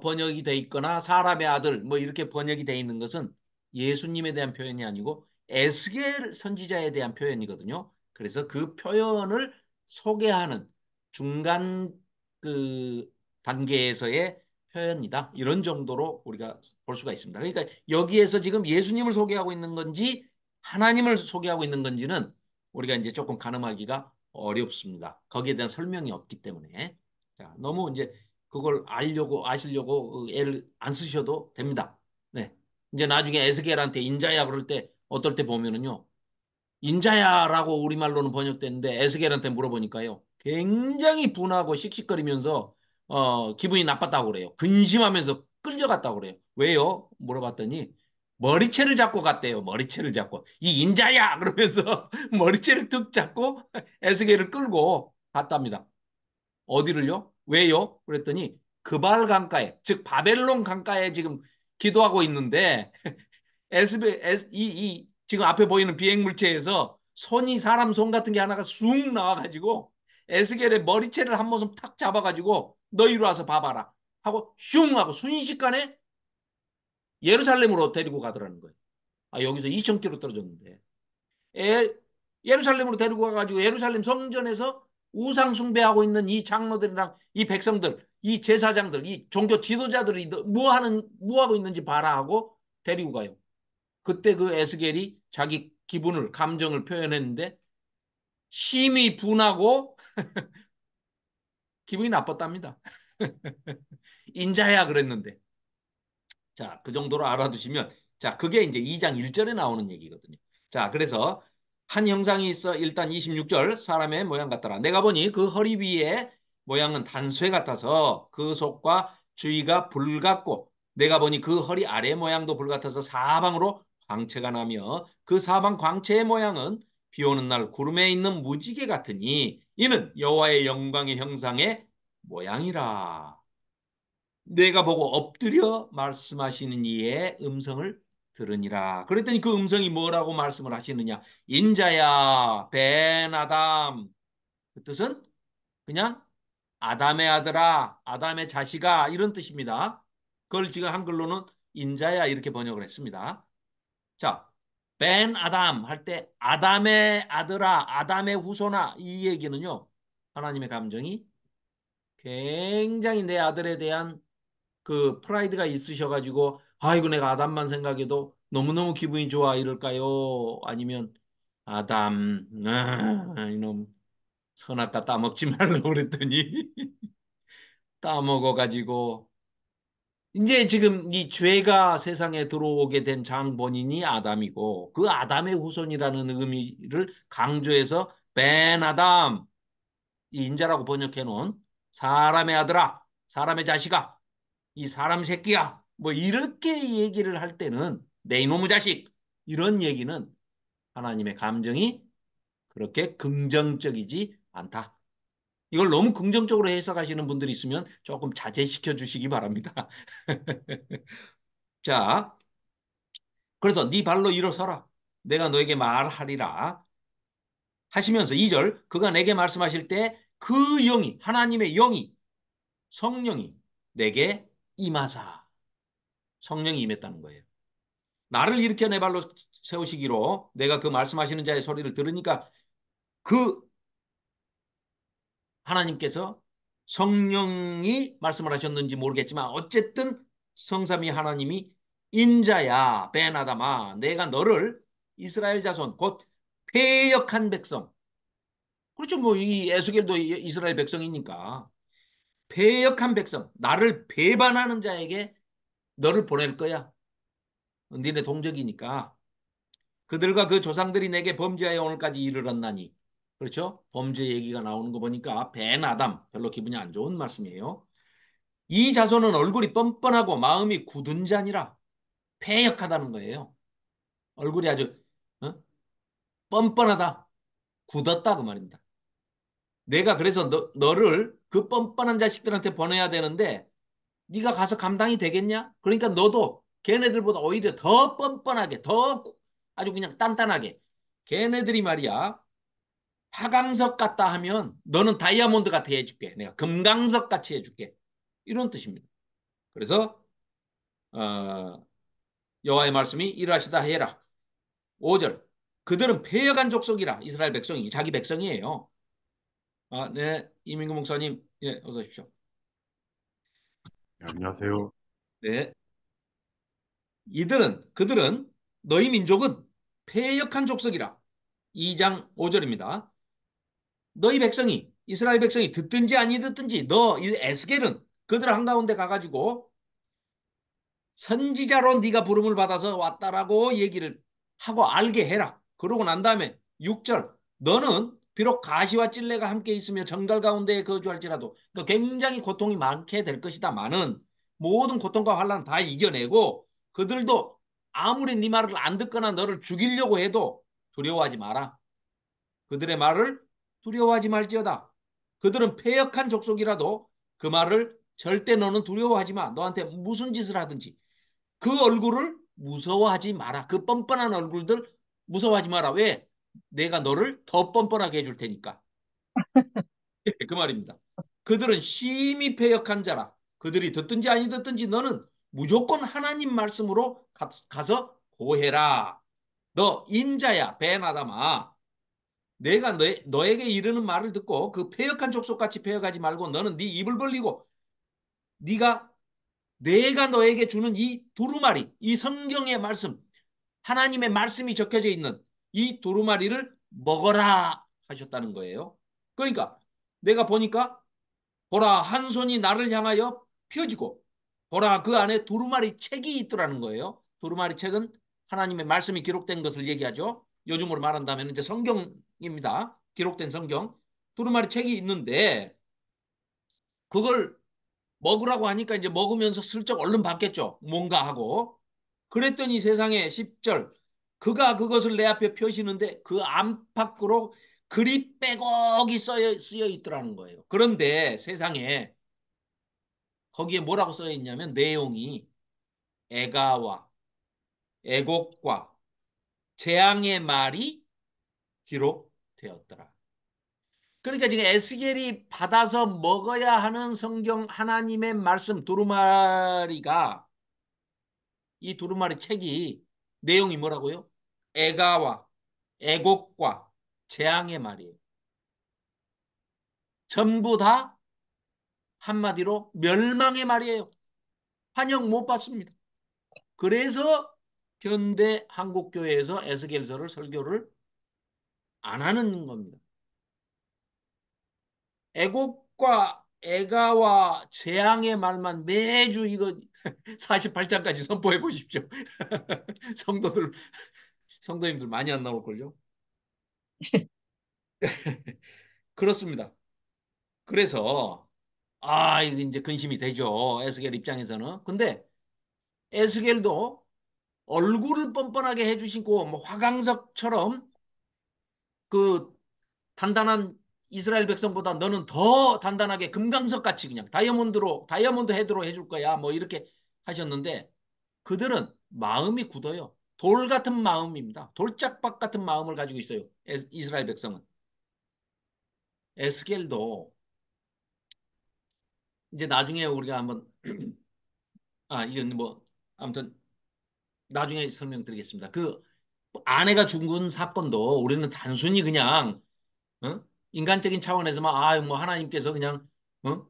번역이 돼 있거나 사람의 아들 뭐 이렇게 번역이 돼 있는 것은 예수님에 대한 표현이 아니고 에스겔 선지자에 대한 표현이거든요. 그래서 그 표현을 소개하는 중간 그 단계에서의 표현이다. 이런 정도로 우리가 볼 수가 있습니다. 그러니까 여기에서 지금 예수님을 소개하고 있는 건지 하나님을 소개하고 있는 건지는 우리가 이제 조금 가늠하기가 어렵습니다. 거기에 대한 설명이 없기 때문에. 자, 너무 이제 그걸 아시려고 애를 안 쓰셔도 됩니다. 네. 이제 나중에 에스겔한테 인자야 그럴 때 어떨 때 보면은요. 인자야라고 우리말로는 번역됐는데 에스겔한테 물어보니까요. 굉장히 분하고 씩씩거리면서 기분이 나빴다고 그래요. 근심하면서 끌려갔다고 그래요. 왜요? 물어봤더니 머리채를 잡고 갔대요. 머리채를 잡고. 이 인자야! 그러면서 머리채를 툭 잡고 에스겔을 끌고 갔답니다. 어디를요? 왜요? 그랬더니 그발 강가에, 즉 바벨론 강가에 지금 기도하고 있는데 지금 앞에 보이는 비행물체에서 사람 손 같은 게 하나가 쑥 나와가지고 에스겔의 머리채를 한 모습 탁 잡아가지고 너 이리 와서 봐봐라 하고 슝 하고 순식간에 예루살렘으로 데리고 가더라는 거예요. 아, 여기서 2,000km 떨어졌는데. 에, 예루살렘으로 데리고 가가지고 예루살렘 성전에서 우상 숭배하고 있는 이 장로들이랑 이 백성들, 이 제사장들, 이 종교 지도자들이 뭐 하고 있는지 봐라 하고 데리고 가요. 그때 그 에스겔이 자기 기분을, 감정을 표현했는데 심히 분하고 기분이 나빴답니다. 인자야 그랬는데. 자, 그 정도로 알아두시면 자, 그게 이제 2장 1절에 나오는 얘기거든요. 자, 그래서 한 형상이 있어 일단 26절 사람의 모양 같더라. 내가 보니 그 허리 위에 모양은 단쇠 같아서 그 속과 주위가 불 같고 내가 보니 그 허리 아래 모양도 불 같아서 사방으로 광채가 나며 그 사방 광채의 모양은 비 오는 날 구름에 있는 무지개 같으니 이는 여호와의 영광의 형상의 모양이라. 내가 보고 엎드려 말씀하시는 이의 음성을 들으니라. 그랬더니 그 음성이 뭐라고 말씀을 하시느냐? 인자야, 벤 아담. 그 뜻은 그냥 아담의 아들아, 아담의 자식아 이런 뜻입니다. 그걸 지금 한글로는 인자야 이렇게 번역을 했습니다. 자, 벤 아담 할 때 아담의 아들아, 아담의 후손아 이 얘기는요. 하나님의 감정이 굉장히 내 아들에 대한 그 프라이드가 있으셔가지고 아이고 내가 아담만 생각해도 너무너무 기분이 좋아 이럴까요? 아니면 아담 이놈 선악과 따먹지 말라고 그랬더니 따먹어가지고 이제 지금 이 죄가 세상에 들어오게 된 장본인이 아담이고 그 아담의 후손이라는 의미를 강조해서 벤 아담 이 인자라고 번역해 놓은 사람의 아들아 사람의 자식아 이 사람 새끼야. 뭐 이렇게 얘기를 할 때는 내 이놈의 자식 이런 얘기는 하나님의 감정이 그렇게 긍정적이지 않다. 이걸 너무 긍정적으로 해석하시는 분들이 있으면 조금 자제시켜 주시기 바랍니다. 자, 그래서 네 발로 일어서라. 내가 너에게 말하리라. 하시면서 2절 그가 내게 말씀하실 때 그 영이 하나님의 영이 성령이 내게 임하사 성령이 임했다는 거예요. 나를 일으켜 내 발로 세우시기로 내가 그 말씀하시는 자의 소리를 들으니까 그 하나님께서 성령이 말씀을 하셨는지 모르겠지만 어쨌든 성삼위 하나님이 인자야 베나다마 내가 너를 이스라엘 자손 곧 패역한 백성 그렇죠 뭐 이 에스겔도 이스라엘 백성이니까 패역한 백성 나를 배반하는 자에게 너를 보낼 거야. 니네 동족이니까 그들과 그 조상들이 내게 범죄하여 오늘까지 이르렀나니 그렇죠? 범죄 얘기가 나오는 거 보니까 벤아담 별로 기분이 안 좋은 말씀이에요. 이 자손은 얼굴이 뻔뻔하고 마음이 굳은 자니라 패역하다는 거예요. 얼굴이 아주 어? 뻔뻔하다 굳었다 그 말입니다. 내가 그래서 너를 그 뻔뻔한 자식들한테 보내야 되는데 네가 가서 감당이 되겠냐? 그러니까 너도 걔네들보다 오히려 더 뻔뻔하게 더 아주 그냥 단단하게 걔네들이 말이야 화강석 같다 하면 너는 다이아몬드 같이 해줄게. 내가 금강석 같이 해줄게. 이런 뜻입니다. 그래서 어, 여호와의 말씀이 이러하시다 해라. 5절 그들은 패역한 족속이라 이스라엘 백성이 자기 백성이에요. 아, 네, 이민구 목사님, 예, 어서 오십시오. 네, 안녕하세요. 네, 그들은 너희 민족은 패역한 족속이라. 2장 5절입니다. 너희 백성이 이스라엘 백성이 듣든지 아니 듣든지 너 에스겔은 그들 한가운데 가가지고 선지자로 네가 부름을 받아서 왔다라고 얘기를 하고 알게 해라. 그러고 난 다음에 6절 너는 비록 가시와 찔레가 함께 있으며 정갈 가운데 거주할지라도 그러니까 굉장히 고통이 많게 될 것이다마는 모든 고통과 환난 다 이겨내고 그들도 아무리 네 말을 안 듣거나 너를 죽이려고 해도 두려워하지 마라. 그들의 말을 두려워하지 말지어다. 그들은 패역한 족속이라도 그 말을 절대 너는 두려워하지 마. 너한테 무슨 짓을 하든지 그 얼굴을 무서워하지 마라. 그 뻔뻔한 얼굴들 무서워하지 마라. 왜? 내가 너를 더 뻔뻔하게 해줄 테니까. 그 말입니다. 그들은 심히 패역한 자라. 그들이 듣든지 아니 듣든지 너는 무조건 하나님 말씀으로 가서 고해라. 너 인자야, 벤아담아. 내가 너에게 이르는 말을 듣고 그 패역한 족속같이 패역하지 말고 너는 네 입을 벌리고 네가 내가 너에게 주는 이 두루마리, 이 성경의 말씀, 하나님의 말씀이 적혀져 있는 이 두루마리를 먹어라 하셨다는 거예요. 그러니까 내가 보니까 보라 한 손이 나를 향하여 펴지고 보라 그 안에 두루마리 책이 있더라는 거예요. 두루마리 책은 하나님의 말씀이 기록된 것을 얘기하죠. 요즘으로 말한다면 이제 성경입니다. 기록된 성경. 두루마리 책이 있는데 그걸 먹으라고 하니까 이제 먹으면서 슬쩍 얼른 받겠죠. 뭔가 하고. 그랬더니 세상에 10절 그가 그것을 내 앞에 펴시는데 그 안팎으로 글이 빼곡이 쓰여 있더라는 거예요. 그런데 세상에 거기에 뭐라고 쓰여 있냐면 내용이 애가와 애곡과 재앙의 말이 기록되었더라. 그러니까 지금 에스겔이 받아서 먹어야 하는 성경 하나님의 말씀 두루마리가 이 두루마리 책이 내용이 뭐라고요? 애가와 애곡과 재앙의 말이에요. 전부 다 한마디로 멸망의 말이에요. 환영 못 받습니다. 그래서 현대 한국교회에서 에스겔서를 설교를 안 하는 겁니다. 애곡과 애가와 재앙의 말만 매주 이거 48장까지 선포해 보십시오. 성도들, 성도님들 많이 안 나올걸요? 그렇습니다. 그래서 이게 이제 근심이 되죠. 에스겔 입장에서는. 근데 에스겔도 얼굴을 뻔뻔하게 해주시고 뭐 화강석처럼 그 단단한 이스라엘 백성보다 너는 더 단단하게 금강석 같이 그냥 다이아몬드 헤드로 해줄 거야. 뭐 이렇게 하셨는데 그들은 마음이 굳어요. 돌 같은 마음입니다. 돌짝박 같은 마음을 가지고 있어요. 이스라엘 백성은. 에스겔도 이제 나중에 우리가 한번 이건 뭐 아무튼 나중에 설명드리겠습니다. 그 아내가 죽은 사건도 우리는 단순히 그냥 어? 인간적인 차원에서만 뭐 하나님께서 그냥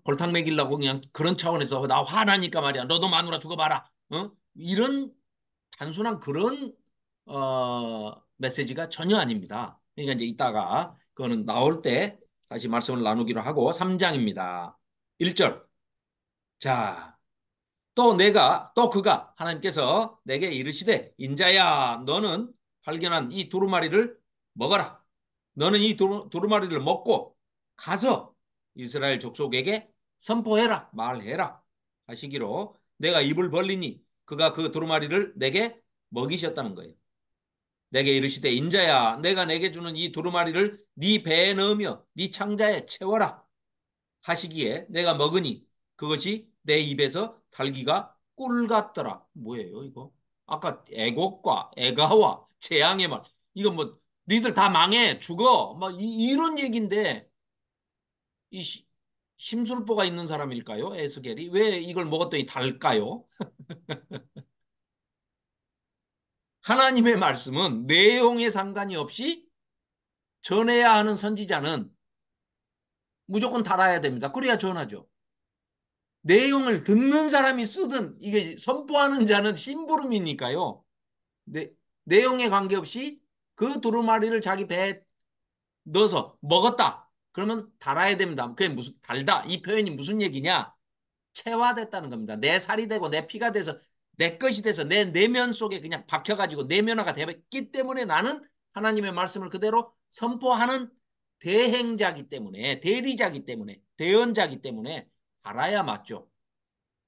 골탕 먹이려고 그냥 그런 차원에서 나 화나니까 말이야. 너도 마누라 죽어봐라. 이런 단순한 그런 메시지가 전혀 아닙니다. 그러니까 이제 이따가 그거는 나올 때 다시 말씀을 나누기로 하고 3장입니다. 1절. 자, 또 그가 하나님께서 내게 이르시되 인자야 너는 발견한 이 두루마리를 먹어라. 너는 이 두루마리를 먹고 가서 이스라엘 족속에게 선포해라. 말해라. 하시기로 내가 입을 벌리니 그가 그 두루마리를 내게 먹이셨다는 거예요. 내게 이르시되 인자야 내가 내게 주는 이 두루마리를 네 배에 넣으며 네 창자에 채워라. 하시기에 내가 먹으니 그것이 내 입에서 달기가 꿀 같더라. 뭐예요, 이거? 아까 애곡과 애가와 재앙의 말. 이거 뭐, 니들 다 망해, 죽어. 막 이런 얘기인데, 이 심술보가 있는 사람일까요? 에스겔이? 왜 이걸 먹었더니 달까요? 하나님의 말씀은 내용에 상관이 없이 전해야 하는 선지자는 무조건 달아야 됩니다. 그래야 전하죠. 내용을 듣는 사람이 쓰든 이게 선포하는 자는 심부름이니까요. 내, 내용에 관계없이 그 두루마리를 자기 배에 넣어서 먹었다. 그러면 달아야 됩니다. 그게 무슨 달다. 이 표현이 무슨 얘기냐? 체화됐다는 겁니다. 내 살이 되고 내 피가 돼서 내 것이 돼서 내 내면 속에 그냥 박혀가지고 내면화가 되기 때문에 나는 하나님의 말씀을 그대로 선포하는 대행자기 때문에 대리자기 때문에 대언자기 때문에 달아야 맞죠.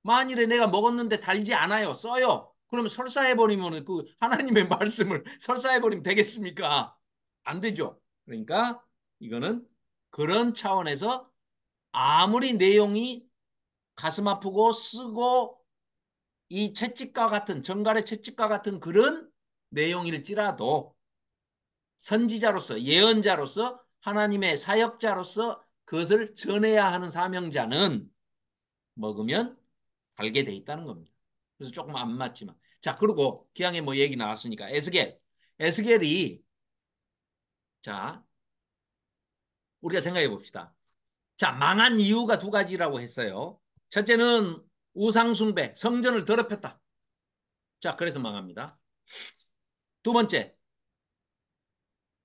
만일에 내가 먹었는데 달지 않아요. 써요. 그러면 설사해버리면 그 하나님의 말씀을 설사해버리면 되겠습니까? 안 되죠. 그러니까 이거는 그런 차원에서 아무리 내용이 가슴 아프고 쓰고 이 채찍과 같은 정갈의 채찍과 같은 그런 내용일지라도 선지자로서 예언자로서 하나님의 사역자로서 그것을 전해야 하는 사명자는 먹으면 달게 돼 있다는 겁니다. 그래서 조금 안 맞지만. 자, 그리고 기왕에 뭐 얘기 나왔으니까 에스겔. 에스겔이 자, 우리가 생각해 봅시다. 자, 망한 이유가 두 가지라고 했어요. 첫째는 우상숭배, 성전을 더럽혔다. 자, 그래서 망합니다. 두 번째,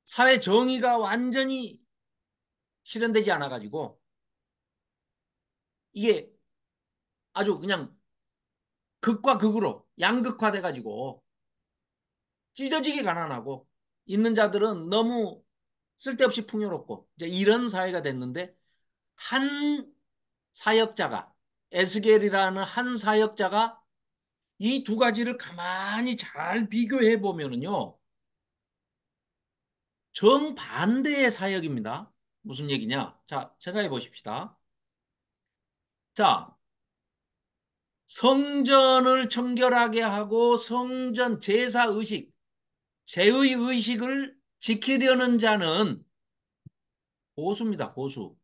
사회 정의가 완전히 실현되지 않아 가지고 이게 아주 그냥 극과 극으로 양극화돼 가지고 찢어지게 가난하고 있는 자들은 너무 쓸데없이 풍요롭고 이제 이런 사회가 됐는데 한 사역자가 에스겔이라는 한 사역자가 이 두 가지를 가만히 잘 비교해 보면은요. 정반대의 사역입니다. 무슨 얘기냐? 자, 생각해 보십시다. 자, 성전을 청결하게 하고 성전 제사 의식, 제의 의식을 지키려는 자는 보수입니다. 보수.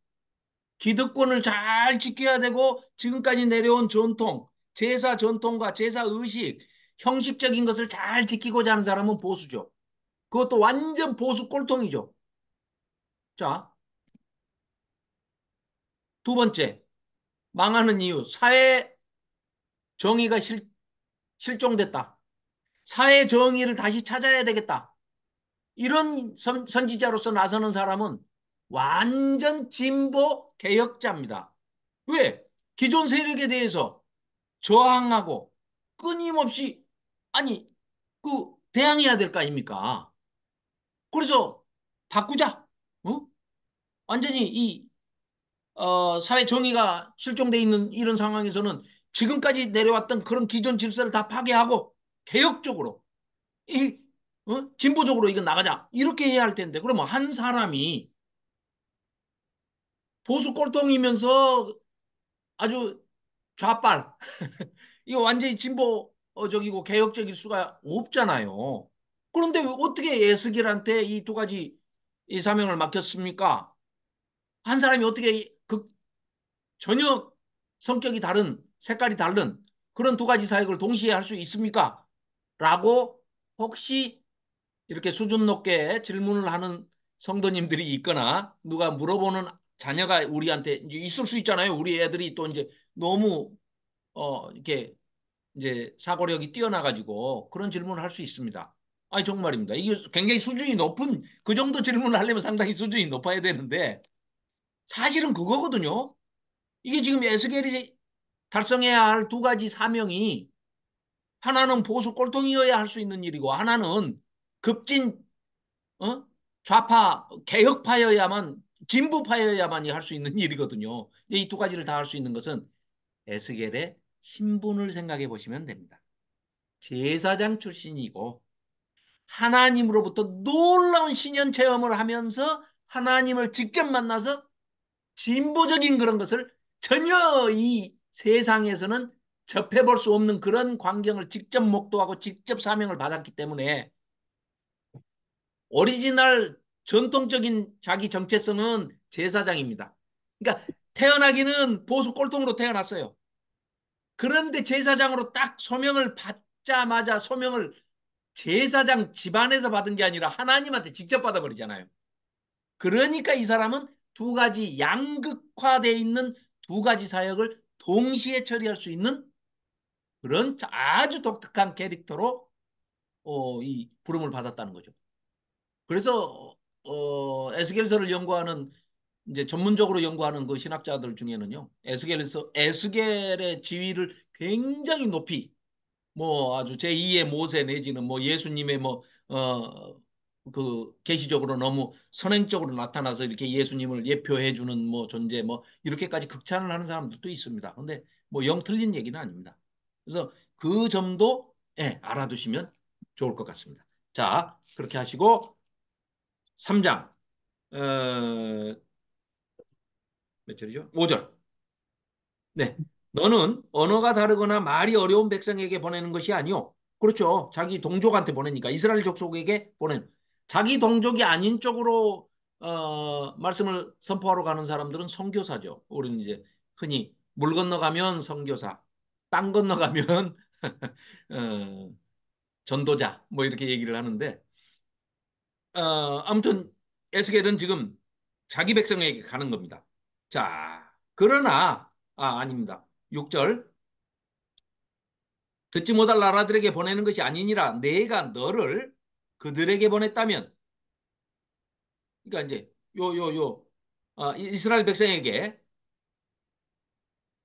기득권을 잘 지켜야 되고 지금까지 내려온 전통, 제사 전통과 제사 의식, 형식적인 것을 잘 지키고자 하는 사람은 보수죠. 그것도 완전 보수 꼴통이죠. 자, 두 번째, 망하는 이유, 사회 정의가 실종됐다. 사회 정의를 다시 찾아야 되겠다. 이런 선지자로서 나서는 사람은 완전 진보 개혁자입니다. 왜? 기존 세력에 대해서 저항하고 끊임없이 아니 대항해야 될 거 아닙니까? 그래서 바꾸자. 어? 완전히 이 사회 정의가 실종돼 있는 이런 상황에서는 지금까지 내려왔던 그런 기존 질서를 다 파괴하고 개혁적으로 이 진보적으로 이거 나가자 이렇게 해야 할 텐데 그러면 한 사람이 보수 꼴통이면서 아주 좌빨 이거 완전히 진보적이고 개혁적일 수가 없잖아요. 그런데 어떻게 예스길한테 이 두 가지 이 사명을 맡겼습니까? 한 사람이 어떻게 전혀 성격이 다른 색깔이 다른 그런 두 가지 사역을 동시에 할 수 있습니까? 라고 혹시 이렇게 수준 높게 질문을 하는 성도님들이 있거나 누가 물어보는 자녀가 우리한테 이제 있을 수 있잖아요. 우리 애들이 또 이제 너무 이렇게 이제 사고력이 뛰어나가지고 그런 질문을 할 수 있습니다. 아니, 정말입니다. 이게 굉장히 수준이 높은, 그 정도 질문을 하려면 상당히 수준이 높아야 되는데, 사실은 그거거든요. 이게 지금 에스겔이 달성해야 할 두 가지 사명이, 하나는 보수 꼴통이어야 할 수 있는 일이고, 하나는 급진, 어? 좌파, 개혁파여야만, 진보파여야만이 할 수 있는 일이거든요. 이 두 가지를 다 할 수 있는 것은 에스겔의 신분을 생각해 보시면 됩니다. 제사장 출신이고, 하나님으로부터 놀라운 신연 체험을 하면서 하나님을 직접 만나서 진보적인 그런 것을 전혀 이 세상에서는 접해볼 수 없는 그런 광경을 직접 목도하고 직접 사명을 받았기 때문에 오리지널 전통적인 자기 정체성은 제사장입니다. 그러니까 태어나기는 보수 꼴통으로 태어났어요. 그런데 제사장으로 딱 소명을 받자마자 소명을 제사장 집안에서 받은 게 아니라 하나님한테 직접 받아버리잖아요. 그러니까 이 사람은 두 가지 양극화되어 있는 두 가지 사역을 동시에 처리할 수 있는 그런 아주 독특한 캐릭터로 이 부름을 받았다는 거죠. 그래서 에스겔서를 연구하는 이제 전문적으로 연구하는 그 신학자들 중에는요, 에스겔의 지위를 굉장히 높이 뭐 아주 제2의 모세 내지는 뭐 예수님의 그 계시적으로 너무 선행적으로 나타나서 이렇게 예수님을 예표해 주는 뭐 존재 뭐 이렇게까지 극찬을 하는 사람들도 있습니다. 근데 뭐 영 틀린 얘기는 아닙니다. 그래서 그 점도 알아두시면 좋을 것 같습니다. 자, 그렇게 하시고 3장 몇 절이죠? 5절. 네. 너는 언어가 다르거나 말이 어려운 백성에게 보내는 것이 아니오. 그렇죠. 자기 동족한테 보내니까 이스라엘 족속에게 보내는. 자기 동족이 아닌 쪽으로 말씀을 선포하러 가는 사람들은 선교사죠. 우리는 이제 흔히 물 건너가면 선교사, 땅 건너가면 어, 전도자 뭐 이렇게 얘기를 하는데 아무튼 에스겔은 지금 자기 백성에게 가는 겁니다. 자, 그러나 아닙니다. 6절 듣지 못할 나라들에게 보내는 것이 아니니라 내가 너를 그들에게 보냈다면 그러니까 이제 이스라엘 백성에게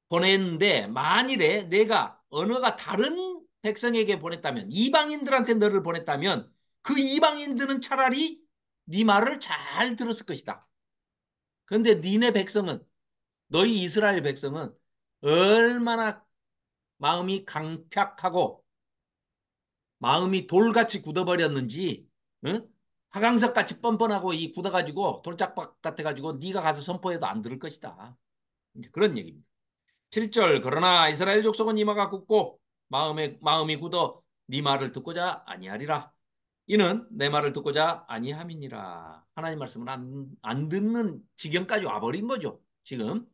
보냈는데 만일에 내가 언어가 다른 백성에게 보냈다면 이방인들한테 너를 보냈다면 그 이방인들은 차라리 네 말을 잘 들었을 것이다. 그런데 니네 백성은 너희 이스라엘 백성은 얼마나 마음이 강팍하고 마음이 돌같이 굳어버렸는지 응? 화강석같이 뻔뻔하고 이 굳어가지고 돌짝박 같아가지고 네가 가서 선포해도 안 들을 것이다. 이제 그런 얘기입니다. 7절 그러나 이스라엘 족속은 이마가 굳고 마음이 굳어 네 말을 듣고자 아니하리라. 이는 내 말을 듣고자 아니함이니라. 하나님 말씀을 안 듣는 지경까지 와버린 거죠. 지금.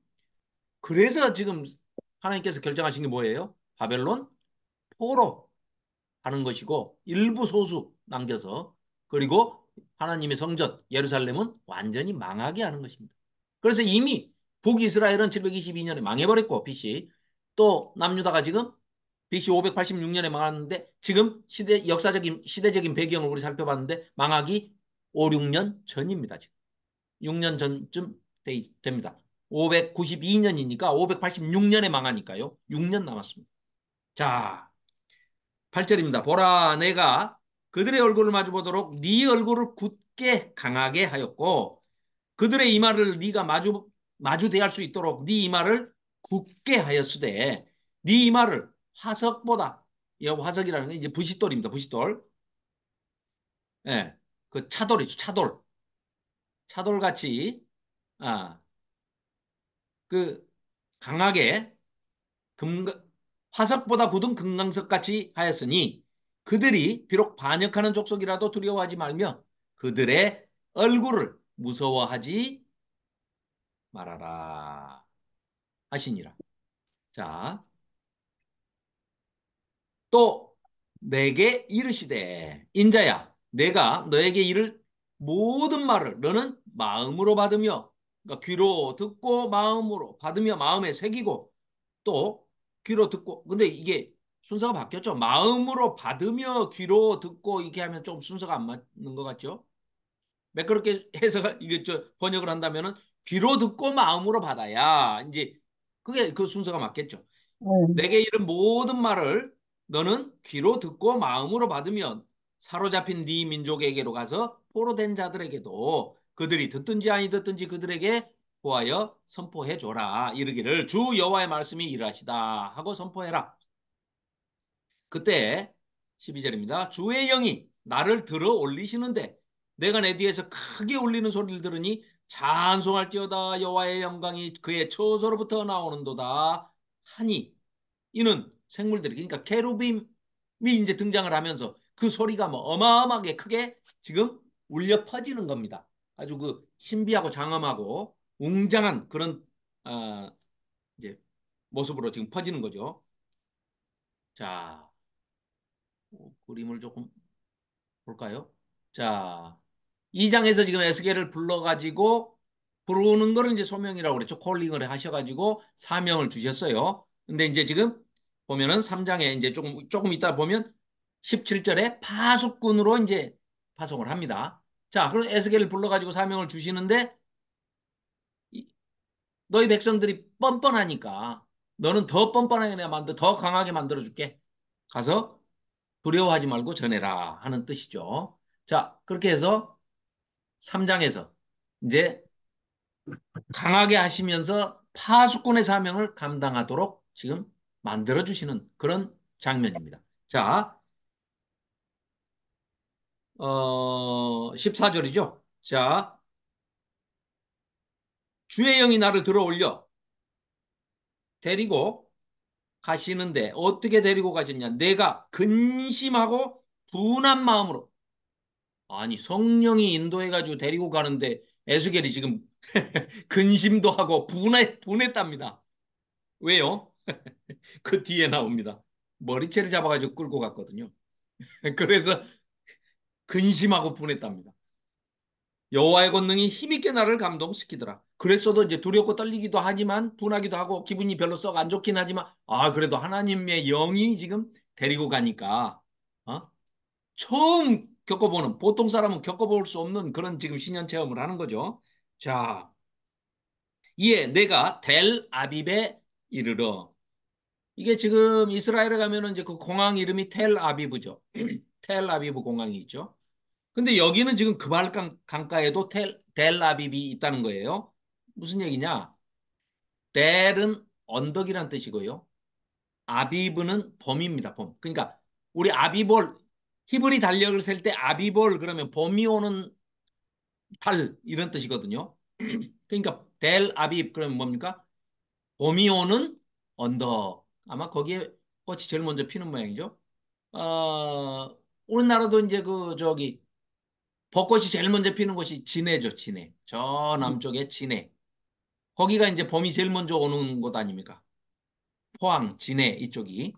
그래서 지금 하나님께서 결정하신 게 뭐예요? 바벨론 포로 하는 것이고 일부 소수 남겨서 그리고 하나님의 성전 예루살렘은 완전히 망하게 하는 것입니다. 그래서 이미 북이스라엘은 722년에 망해버렸고 BC 또 남유다가 지금 BC 586년에 망하는데 지금 시대적인 배경을 우리 살펴봤는데 망하기 5, 6년 전입니다. 지금 6년 전쯤 됩니다. 592년이니까 586년에 망하니까요. 6년 남았습니다. 자, 8절입니다. 보라 내가 그들의 얼굴을 마주보도록 네 얼굴을 굳게 강하게 하였고 그들의 이마를 네가 마주 대할 수 있도록 네 이마를 굳게 하였으되 네 이마를 화석보다 이 화석이라는 게 이제 부싯돌입니다. 부싯돌. 예. 그 차돌이죠. 차돌. 차돌같이 아, 그 강하게 금 화석보다 굳은 금강석 같이 하였으니 그들이 비록 반역하는 족속이라도 두려워하지 말며 그들의 얼굴을 무서워하지 말아라 하시니라. 자, 또 내게 이르시되 인자야 내가 너에게 이를 모든 말을 너는 마음으로 받으며 그러니까 귀로 듣고 마음으로 받으며 마음에 새기고 또 귀로 듣고 근데 이게 순서가 바뀌었죠. 마음으로 받으며 귀로 듣고 이렇게 하면 좀 순서가 안 맞는 것 같죠. 매끄럽게 해서 이게 번역을 한다면은 귀로 듣고 마음으로 받아야 이제 그게 그 순서가 맞겠죠. 내게 이른 모든 말을 너는 귀로 듣고 마음으로 받으면 사로잡힌 네 민족에게로 가서 포로된 자들에게도 그들이 듣든지 아니 듣든지 그들에게 보하여 선포해 줘라. 이르기를 주 여호와의 말씀이 이러하시다 하고 선포해라. 그때 12절입니다. 주의 영이 나를 들어 올리시는데 내가 내 뒤에서 크게 울리는 소리를 들으니 찬송할지어다 여호와의 영광이 그의 처소로부터 나오는도다 하니 이는 생물들이 그러니까 케루빔이 이제 등장을 하면서 그 소리가 뭐 어마어마하게 크게 지금 울려 퍼지는 겁니다. 아주 그 신비하고 장엄하고 웅장한 그런 이제 모습으로 지금 퍼지는 거죠. 자, 그림을 조금 볼까요? 자, 2장에서 지금 에스겔을 불러가지고 부르는 거를 이제 소명이라고 그랬죠. 콜링을 하셔가지고 사명을 주셨어요. 근데 이제 지금 보면은 3장에 이제 조금 이따 보면 17절에 파수꾼으로 이제 파송을 합니다. 자, 그럼 에스겔을 불러가지고 사명을 주시는데 너희 백성들이 뻔뻔하니까 너는 더 뻔뻔하게 내가 더 강하게 만들어줄게. 가서 두려워하지 말고 전해라 하는 뜻이죠. 자, 그렇게 해서 3장에서 이제 강하게 하시면서 파수꾼의 사명을 감당하도록 지금 만들어주시는 그런 장면입니다. 자, 14절이죠. 자, 주의 영이 나를 들어 올려 데리고 가시는데 어떻게 데리고 가셨냐? 내가 근심하고 분한 마음으로 아니 성령이 인도해가지고 데리고 가는데 에스겔이 지금 근심도 하고 분했답니다. 왜요? 그 뒤에 나옵니다. 머리채를 잡아가지고 끌고 갔거든요. 그래서 근심하고 분했답니다. 여호와의 권능이 힘있게 나를 감동시키더라. 그랬어도 이제 두렵고 떨리기도 하지만 분하기도 하고 기분이 별로 썩 안 좋긴 하지만 그래도 하나님의 영이 지금 데리고 가니까 어? 처음 겪어보는 보통 사람은 겪어볼 수 없는 그런 지금 신년 체험을 하는 거죠. 자, 이에 내가 델 아비브에 이르러 이게 지금 이스라엘에 가면은 이제 그 공항 이름이 텔 아비브죠. 텔 아비브 공항이 있죠. 근데 여기는 지금 그발 강가에도 델 아비브이 있다는 거예요. 무슨 얘기냐? 델은 언덕이란 뜻이고요. 아비브는 범입니다. 범. 그러니까 우리 아비볼 히브리 달력을 셀 때 아비볼 그러면 범이 오는 달 이런 뜻이거든요. 그러니까 델 아비브 그러면 뭡니까? 봄이 오는 언덕. 아마 거기에 꽃이 제일 먼저 피는 모양이죠. 우리나라도 이제 그 저기 벚꽃이 제일 먼저 피는 곳이 진해죠, 진해. 저 남쪽에 진해. 거기가 이제 봄이 제일 먼저 오는 곳 아닙니까? 포항, 진해 이쪽이.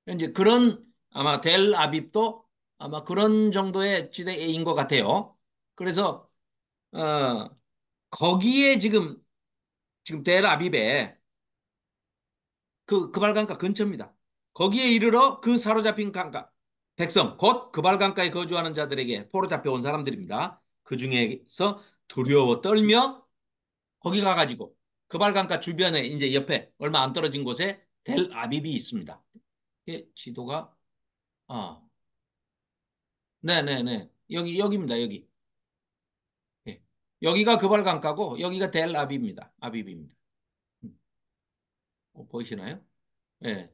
이제 그런 아마 델 아빕도 아마 그런 정도의 지대인 것 같아요. 그래서 어, 거기에 지금 델 아빕에 그 그발강가 근처입니다. 거기에 이르러 그 사로잡힌 강가 백성 곧 그발강가에 거주하는 자들에게 포로 잡혀온 사람들입니다. 그 중에서 두려워 떨며 거기 가가지고 그발강가 주변에 이제 옆에 얼마 안 떨어진 곳에 델 아비비 있습니다. 예, 지도가 네네네 여기입니다. 여기 예. 여기가 그발강가고 여기가 델 아비입니다. 아비비입니다. 보이시나요? 예.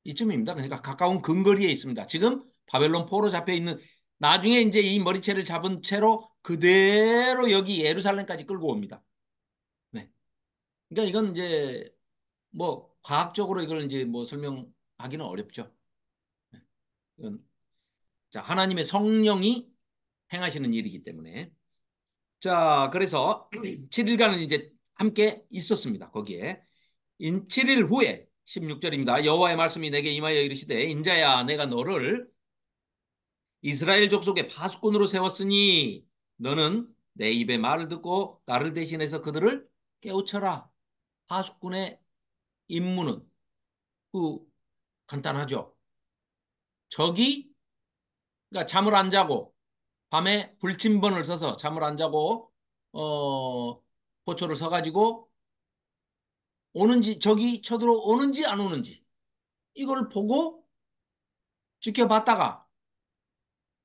이쯤입니다. 그러니까 가까운 근거리에 있습니다. 지금 바벨론 포로 잡혀 있는 나중에 이제 이 머리채를 잡은 채로 그대로 여기 예루살렘까지 끌고 옵니다. 네. 그러니까 이건 이제 뭐 과학적으로 이걸 이제 뭐 설명하기는 어렵죠. 네. 이건 자, 하나님의 성령이 행하시는 일이기 때문에. 자, 그래서 7일간은 이제 함께 있었습니다. 거기에. 7일 후에 16절입니다. 여호와의 말씀이 내게 임하여 이르시되 인자야 내가 너를 이스라엘 족속의 파수꾼으로 세웠으니 너는 내 입의 말을 듣고 나를 대신해서 그들을 깨우쳐라. 파수꾼의 임무는 그 간단하죠. 적이 그러니까 잠을 안 자고 밤에 불침번을 서서 잠을 안 자고 보초를 서가지고 오는지 적이 쳐들어 오는지 안 오는지 이걸 보고 지켜봤다가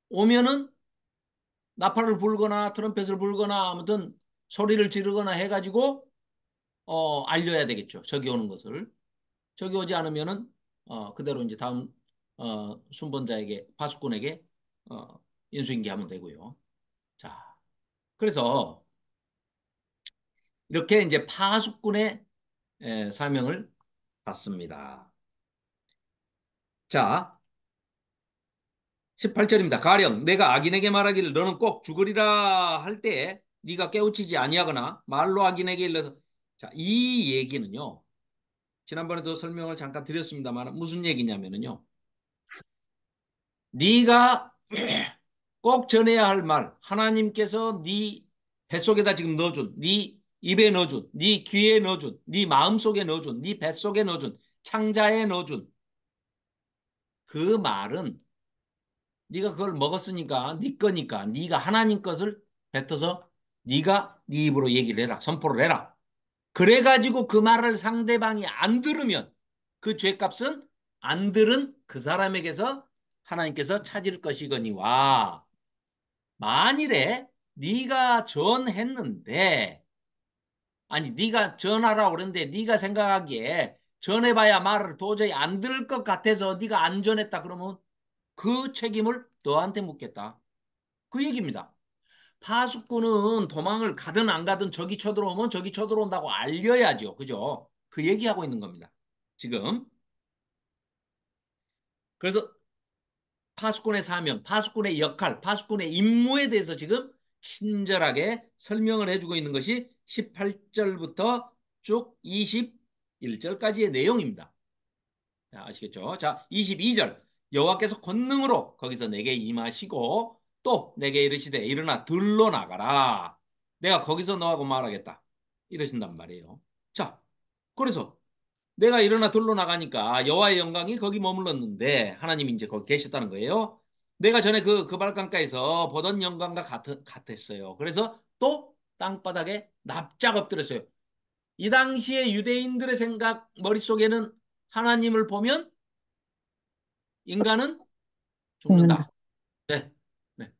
오면은 나팔을 불거나 트럼펫을 불거나 아무튼 소리를 지르거나 해가지고 알려야 되겠죠. 적이 오는 것을. 적이 오지 않으면은 그대로 이제 다음 순번자에게 파수꾼에게 어, 인수인계하면 되고요. 자, 그래서 이렇게 이제 파수꾼의 사명을 받습니다. 자, 18절입니다. 가령 내가 악인에게 말하기를 너는 꼭 죽으리라 할 때에 네가 깨우치지 아니하거나 말로 악인에게 일러서 자, 이 얘기는요. 지난번에도 설명을 잠깐 드렸습니다만 무슨 얘기냐면요. 네가 꼭 전해야 할 말, 하나님께서 네 뱃속에다 지금 넣어준, 네 입에 넣어준, 네 귀에 넣어준, 네 마음속에 넣어준, 네 뱃속에 넣어준, 창자에 넣어준 그 말은 네가 그걸 먹었으니까 네 거니까 네가 하나님 것을 뱉어서 네가 네 입으로 얘기를 해라. 선포를 해라. 그래가지고 그 말을 상대방이 안 들으면 그 죄값은 안 들은 그 사람에게서 하나님께서 찾을 것이거니와 만일에 네가 전했는데 아니 네가 전하라고 그랬는데 네가 생각하기에 전해봐야 말을 도저히 안 들을 것 같아서 네가 안 전했다 그러면 그 책임을 너한테 묻겠다. 그 얘기입니다. 파수꾼은 도망을 가든 안 가든 적이 쳐들어오면 적이 쳐들어온다고 알려야죠. 그죠? 그 얘기하고 있는 겁니다. 지금. 그래서 파수꾼의 사명, 파수꾼의 역할, 파수꾼의 임무에 대해서 지금 친절하게 설명을 해주고 있는 것이 18절부터 쭉 21절까지의 내용입니다. 자, 아시겠죠? 자, 22절. 여호와께서 권능으로 거기서 내게 임하시고 또 내게 이르시되 일어나 들로 나가라. 내가 거기서 너하고 말하겠다. 이러신단 말이에요. 자, 그래서 내가 일어나 들로 나가니까 여호와의 영광이 거기 머물렀는데 하나님이 이제 거기 계셨다는 거예요. 내가 전에 그 발강가에서 보던 영광과 같았어요. 그래서 또 땅바닥에 납작 엎드렸어요. 이 당시에 유대인들의 생각 머릿속에는 하나님을 보면 인간은 죽는다. 죽는다. 네. 네.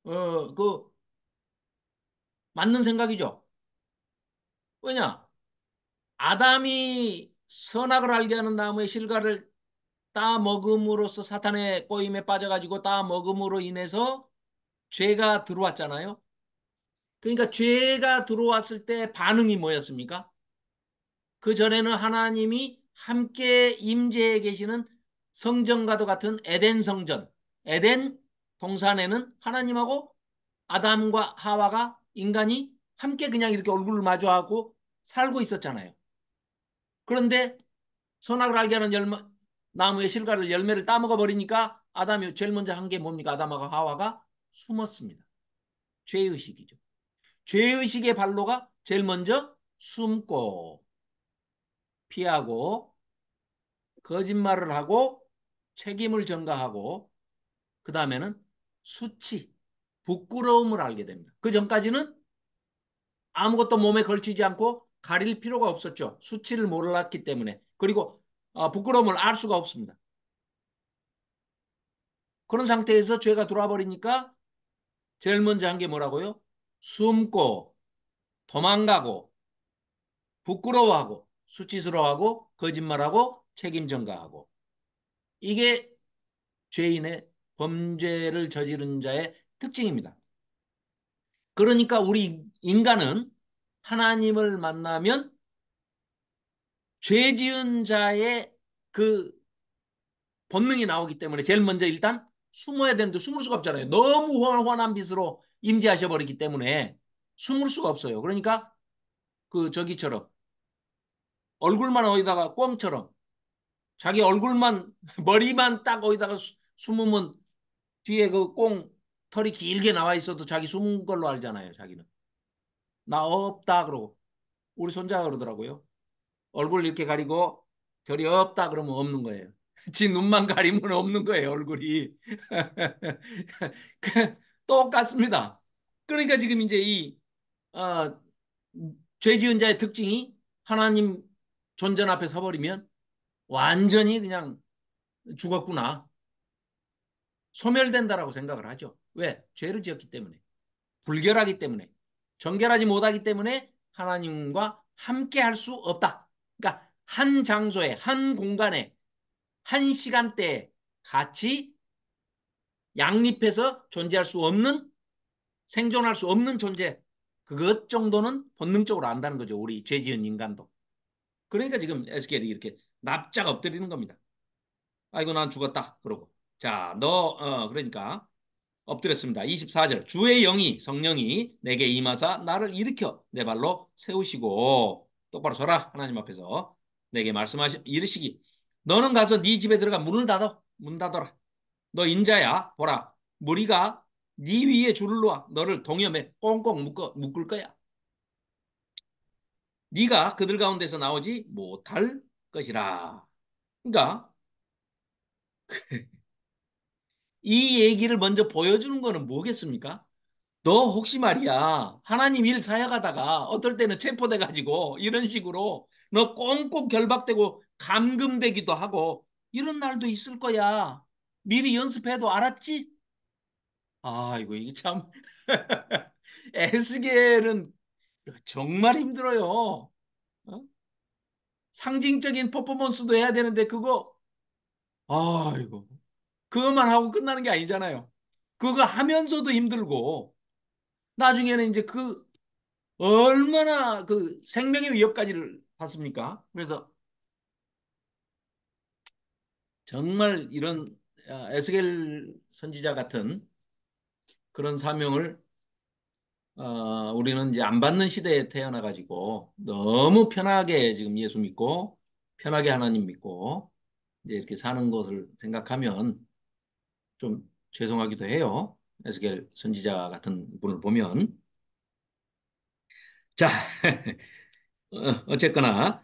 그 맞는 생각이죠. 왜냐? 아담이 선악을 알게 하는 나무의 실과를 따 먹음으로써 사탄의 꼬임에 빠져가지고 따 먹음으로 인해서 죄가 들어왔잖아요. 그러니까 죄가 들어왔을 때 반응이 뭐였습니까? 그 전에는 하나님이 함께 임재해 계시는 성전과도 같은 에덴 성전, 에덴 동산에는 하나님하고 아담과 하와가 인간이 함께 그냥 이렇게 얼굴을 마주하고 살고 있었잖아요. 그런데 선악을 알게 하는 나무의 실과를 열매를 따먹어 버리니까 아담이 제일 먼저 한 게 뭡니까? 아담하고 하와가 숨었습니다. 죄의식이죠. 죄의식의 발로가 제일 먼저 숨고 피하고 거짓말을 하고 책임을 전가하고 그 다음에는 수치, 부끄러움을 알게 됩니다. 그 전까지는 아무것도 몸에 걸치지 않고 가릴 필요가 없었죠. 수치를 몰랐기 때문에. 그리고 부끄러움을 알 수가 없습니다. 그런 상태에서 죄가 들어와 버리니까 제일 먼저 한 게 뭐라고요? 숨고 도망가고 부끄러워하고 수치스러워하고 거짓말하고 책임 전가하고 이게 죄인의 범죄를 저지른 자의 특징입니다. 그러니까 우리 인간은 하나님을 만나면 죄 지은 자의 그 본능이 나오기 때문에 제일 먼저 일단 숨어야 되는데 숨을 수가 없잖아요. 너무 환한 빛으로 임재하셔 버리기 때문에 숨을 수가 없어요. 그러니까 그 저기처럼 얼굴만 어디다가 꽁처럼 자기 얼굴만 머리만 딱 어디다가 숨으면 뒤에 그 꽁 털이 길게 나와 있어도 자기 숨은 걸로 알잖아요. 자기는 나 없다 그러고 우리 손자가 그러더라고요. 얼굴 이렇게 가리고 별이 없다 그러면 없는 거예요. 지 눈만 가리면 없는 거예요, 얼굴이. 똑같습니다. 그러니까 지금 이제 이 어, 죄 지은 자의 특징이 하나님 존전 앞에 서버리면 완전히 그냥 죽었구나. 소멸된다라고 생각을 하죠. 왜? 죄를 지었기 때문에. 불결하기 때문에. 정결하지 못하기 때문에 하나님과 함께 할 수 없다. 그러니까 한 장소에, 한 공간에, 한 시간대에 같이 양립해서 존재할 수 없는, 생존할 수 없는 존재. 그것 정도는 본능적으로 안다는 거죠. 우리 죄 지은 인간도. 그러니까 지금 에스겔이 이렇게 납작 엎드리는 겁니다. 아이고, 난 죽었다. 그러고. 자, 그러니까 엎드렸습니다. 24절. 주의 영이, 성령이 내게 임하사 나를 일으켜 내 발로 세우시고 똑바로 서라. 하나님 앞에서 내게 이르시기. 너는 가서 네 집에 들어가 문을 닫아. 문 닫아라. 너 인자야. 보라. 무리가 네 위에 줄을 놓아 너를 동여매 꽁꽁 묶을 거야. 네가 그들 가운데서 나오지 못할 것이라. 그러니까 이 얘기를 먼저 보여주는 거는 뭐겠습니까? 너 혹시 말이야 하나님 일 사역하다가 어떨 때는 체포돼 가지고 이런 식으로 너 꽁꽁 결박되고 감금되기도 하고 이런 날도 있을 거야. 미리 연습해도 알았지? 아이고 이게 참 에스겔은 정말 힘들어요. 어? 상징적인 퍼포먼스도 해야 되는데 그거 아이고 그것만 하고 끝나는 게 아니잖아요. 그거 하면서도 힘들고 나중에는 이제 그 얼마나 그 생명의 위협까지를 받습니까? 그래서 정말 이런 에스겔 선지자 같은 그런 사명을 우리는 이제 안 받는 시대에 태어나 가지고 너무 편하게 지금 예수 믿고 편하게 하나님 믿고 이제 이렇게 사는 것을 생각하면 좀 죄송하기도 해요. 에스겔 선지자 같은 분을 보면 자 어쨌거나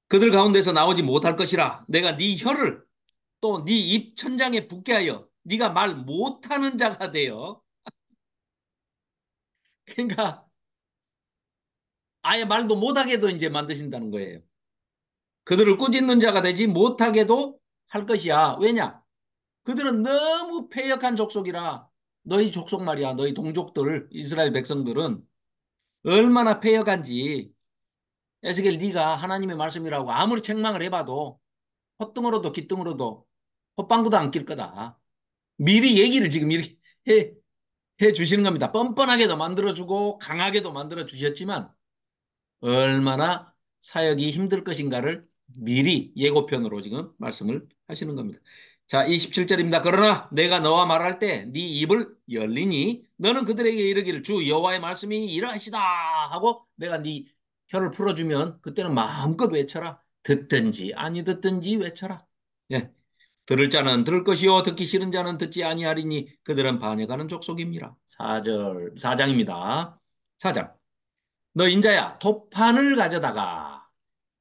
그들 가운데서 나오지 못할 것이라 내가 네 혀를 또 네 입 천장에 붙게 하여 네가 말 못하는 자가 되어 그러니까 아예 말도 못하게도 이제 만드신다는 거예요. 그들을 꾸짖는 자가 되지 못하게도 할 것이야. 왜냐? 그들은 너무 패역한 족속이라 너희 족속 말이야. 너희 동족들 이스라엘 백성들은 얼마나 패역한지 에스겔 네가 하나님의 말씀이라고 아무리 책망을 해봐도 헛등으로도 깃등으로도 헛방구도 안 낄 거다. 미리 얘기를 지금 이렇게 해 주시는 겁니다. 뻔뻔하게도 만들어주고 강하게도 만들어 주셨지만 얼마나 사역이 힘들 것인가를 미리 예고편으로 지금 말씀을 하시는 겁니다. 자, 27절입니다. 그러나 내가 너와 말할 때 네 입을 열리니 너는 그들에게 이르기를 주 여호와의 말씀이 이러하시다 하고 내가 네 혀를 풀어주면 그때는 마음껏 외쳐라. 듣든지 아니 듣든지 외쳐라. 예. 들을 자는 들을 것이요 듣기 싫은 자는 듣지 아니하리니 그들은 반역하는 족속입니다. 4장입니다. 4장. 너 인자야 토판을 가져다가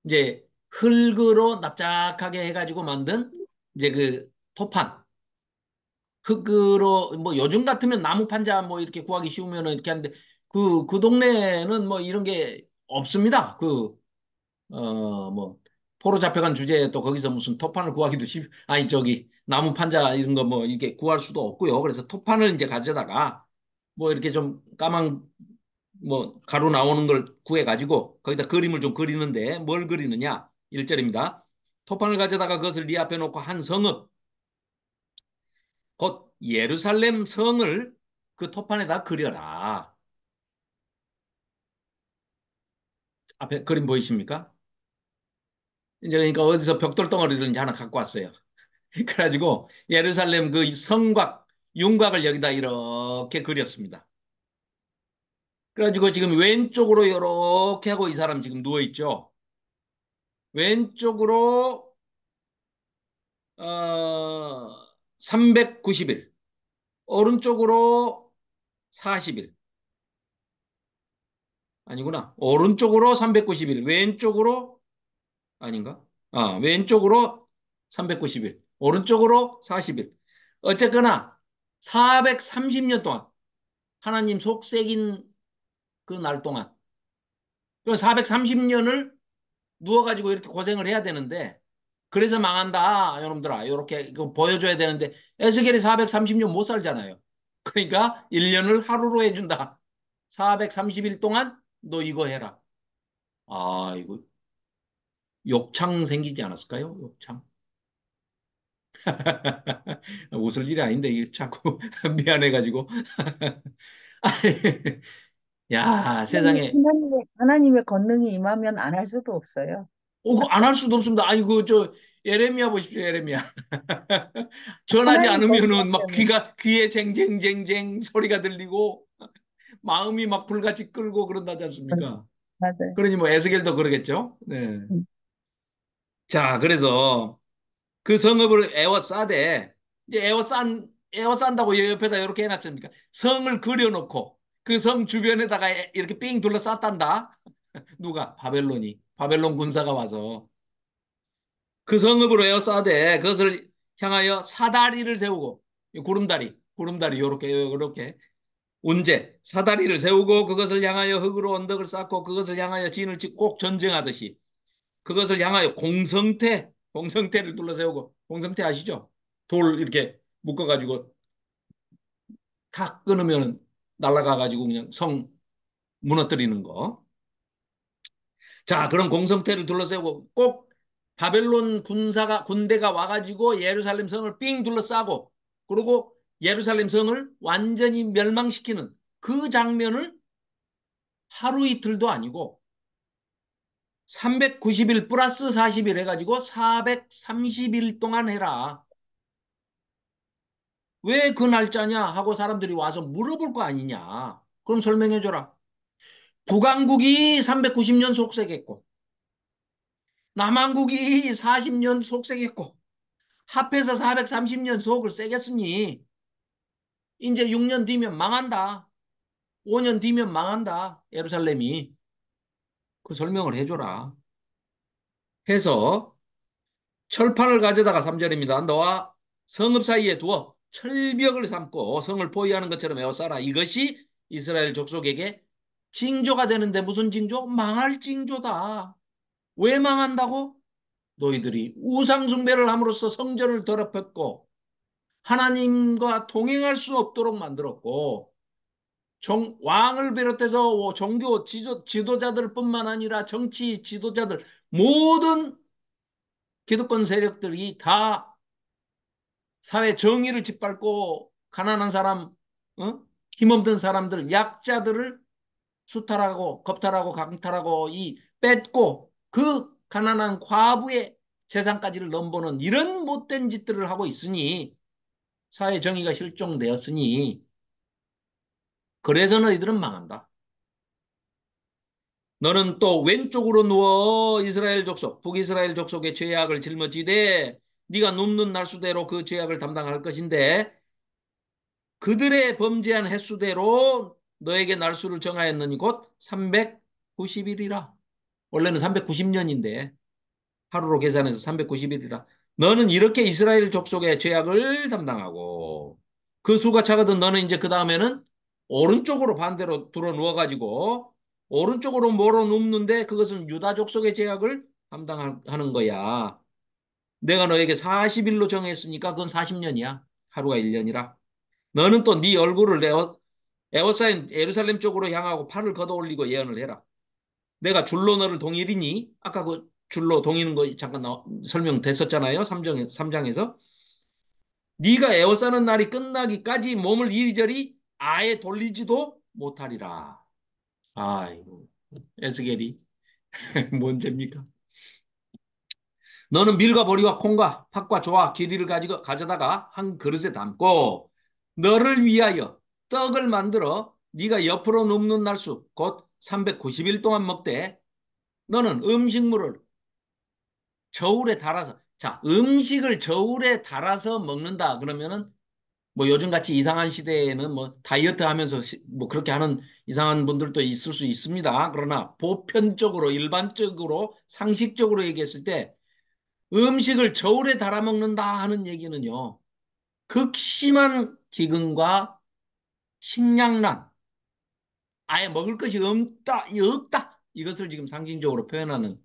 이제 흙으로 납작하게 해가지고 만든 이제 그 토판 흙으로 뭐 요즘 같으면 나무 판자 뭐 이렇게 구하기 쉬우면은 이렇게 하는데 그 동네는 뭐 이런 게 없습니다. 뭐 포로 잡혀간 주제에 또 거기서 무슨 토판을 구하기도 아니 저기 나무 판자 이런 거 뭐 이렇게 구할 수도 없고요. 그래서 토판을 이제 가져다가 뭐 이렇게 좀 까만 뭐 가루 나오는 걸 구해 가지고 거기다 그림을 좀 그리는데 뭘 그리느냐? 1절입니다. 토판을 가져다가 그것을 네 앞에 놓고 한 성읍 곧 예루살렘 성을 그 토판에다 그려라. 앞에 그림 보이십니까? 이제 그러니까 어디서 벽돌 덩어리를 이제 하나 갖고 왔어요. 그래가지고 예루살렘 그 성곽, 윤곽을 여기다 이렇게 그렸습니다. 그래가지고 지금 왼쪽으로 이렇게 하고 이 사람 지금 누워 있죠. 왼쪽으로 390일, 오른쪽으로 40일. 아니구나. 오른쪽으로 390일, 왼쪽으로 아닌가? 왼쪽으로 390일, 오른쪽으로 40일. 어쨌거나 430년 동안 하나님 속삭인 그 날 동안 그 430년을 누워가지고 이렇게 고생을 해야 되는데 그래서 망한다 여러분들아 이렇게 이거 보여줘야 되는데 에스겔이 430년 못 살잖아요. 그러니까 1년을 하루로 해준다. 430일 동안 너 이거 해라. 아 이거 욕창 생기지 않았을까요? 욕창. 웃을 일이 아닌데 이게 자꾸 미안해가지고. 야 세상에 하나님의 권능이 임하면 안 할 수도 없어요. 안 할 수도 없습니다. 아이고 저 예레미야 보십시오 예레미야. 전하지 하나님 않으면은 막 권능하면 귀에 쟁쟁쟁쟁 소리가 들리고 마음이 막 불같이 끓고 그런다지 않습니까? 맞아요. 그러니 뭐 에스겔도 그러겠죠. 네. 음. 자 그래서 그 성읍을 에워싸되 이제 에워싼다고 옆에다 이렇게 해놨습니까? 성을 그려놓고 그 성 주변에다가 이렇게 삥 둘러쌌단다. 누가? 바벨론 군사가 와서 그 성읍으로 에워싸되 그것을 향하여 사다리를 세우고 구름다리 요렇게 운제 사다리를 세우고 그것을 향하여 흙으로 언덕을 쌓고 그것을 향하여 진을 짓고 꼭 전쟁하듯이 그것을 향하여 공성태를 둘러세우고 공성태 아시죠? 돌 이렇게 묶어가지고 탁 끊으면 날아가가지고 그냥 성 무너뜨리는 거. 자, 그런 공성태를 둘러세우고 꼭 바벨론 군대가 와가지고 예루살렘 성을 삥 둘러싸고 그리고 예루살렘 성을 완전히 멸망시키는 그 장면을 하루 이틀도 아니고 390일 플러스 40일 해가지고 430일 동안 해라. 왜 그 날짜냐 하고 사람들이 와서 물어볼 거 아니냐. 그럼 설명해줘라. 북왕국이 390년 속색했고 남왕국이 40년 속색했고 합해서 430년 속을 새겼으니 이제 6년 뒤면 망한다. 5년 뒤면 망한다. 예루살렘이. 그 설명을 해줘라. 해서 철판을 가져다가 3절입니다. 너와 성읍 사이에 두어 철벽을 삼고 성을 포위하는 것처럼 에워싸라. 이것이 이스라엘 족속에게 징조가 되는데 무슨 징조? 망할 징조다. 왜 망한다고? 너희들이 우상 숭배를 함으로써 성전을 더럽혔고 하나님과 동행할 수 없도록 만들었고 왕을 비롯해서 종교 지도자들뿐만 아니라 정치 지도자들 모든 기득권 세력들이 다 사회 정의를 짓밟고 가난한 사람, 어? 힘없는 사람들, 약자들을 수탈하고 겁탈하고 강탈하고 뺏고 그 가난한 과부의 재산까지를 넘보는 이런 못된 짓들을 하고 있으니 사회 정의가 실종되었으니 그래서 너희들은 망한다. 너는 또 왼쪽으로 누워 이스라엘 족속, 북이스라엘 족속의 죄악을 짊어지되 네가 눕는 날수대로 그 죄악을 담당할 것인데 그들의 범죄한 횟수대로 너에게 날수를 정하였느니 곧 390일이라. 원래는 390년인데 하루로 계산해서 390일이라. 너는 이렇게 이스라엘 족속의 죄악을 담당하고 그 수가 차거든 너는 이제 그 다음에는 오른쪽으로 반대로 들어 누워가지고 오른쪽으로 몰어 눕는데 그것은 유다 족속의 죄악을 담당하는 거야. 내가 너에게 40일로 정했으니까 그건 40년이야. 하루가 1년이라. 너는 또 네 얼굴을 에워싸인 예루살렘 쪽으로 향하고 팔을 걷어 올리고 예언을 해라. 내가 줄로 너를 동일이니 아까 그 줄로 동이는 거 잠깐 설명됐었잖아요. 3장에서. 네가 에워싸는 날이 끝나기까지 몸을 이리저리 아예 돌리지도 못하리라. 아이고 에스겔이 뭔 죄입니까? 너는 밀과 보리와 콩과 팥과 조와 기리를 가져다가 한 그릇에 담고 너를 위하여 떡을 만들어 네가 옆으로 눕는 날수 곧 390일 동안 먹되 너는 음식물을 저울에 달아서 자 음식을 저울에 달아서 먹는다 그러면은 뭐 요즘같이 이상한 시대에는 뭐 다이어트 하면서 뭐 그렇게 하는 이상한 분들도 있을 수 있습니다. 그러나 보편적으로 일반적으로 상식적으로 얘기했을 때 음식을 저울에 달아 먹는다 하는 얘기는요. 극심한 기근과 식량난, 아예 먹을 것이 없다. 이것을 지금 상징적으로 표현하는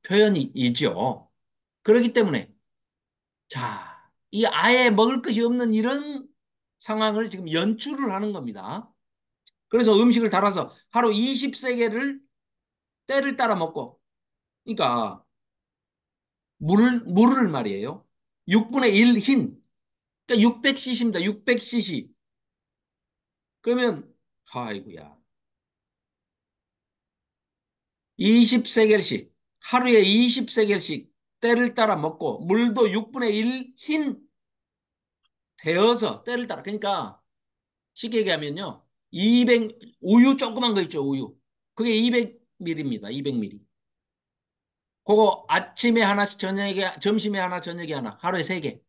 표현이죠. 그렇기 때문에 자, 이 아예 먹을 것이 없는 이런 상황을 지금 연출을 하는 겁니다. 그래서 음식을 달아서 하루 20세계를 때를 따라 먹고, 그러니까 물을 말이에요. 6분의 1 흰, 그러니까 600cc입니다. 600cc. 그러면 아이고야. 20세겔씩 하루에 20세겔씩 때를 따라 먹고 물도 6분의 1 흰 데워서 때를 따라 그러니까 쉽게 얘기하면요. 200 우유 조그만 거 있죠, 우유. 그게 200ml입니다. 200ml. 그거 아침에 하나씩 저녁에 점심에 하나 저녁에 하나 하루에 3개.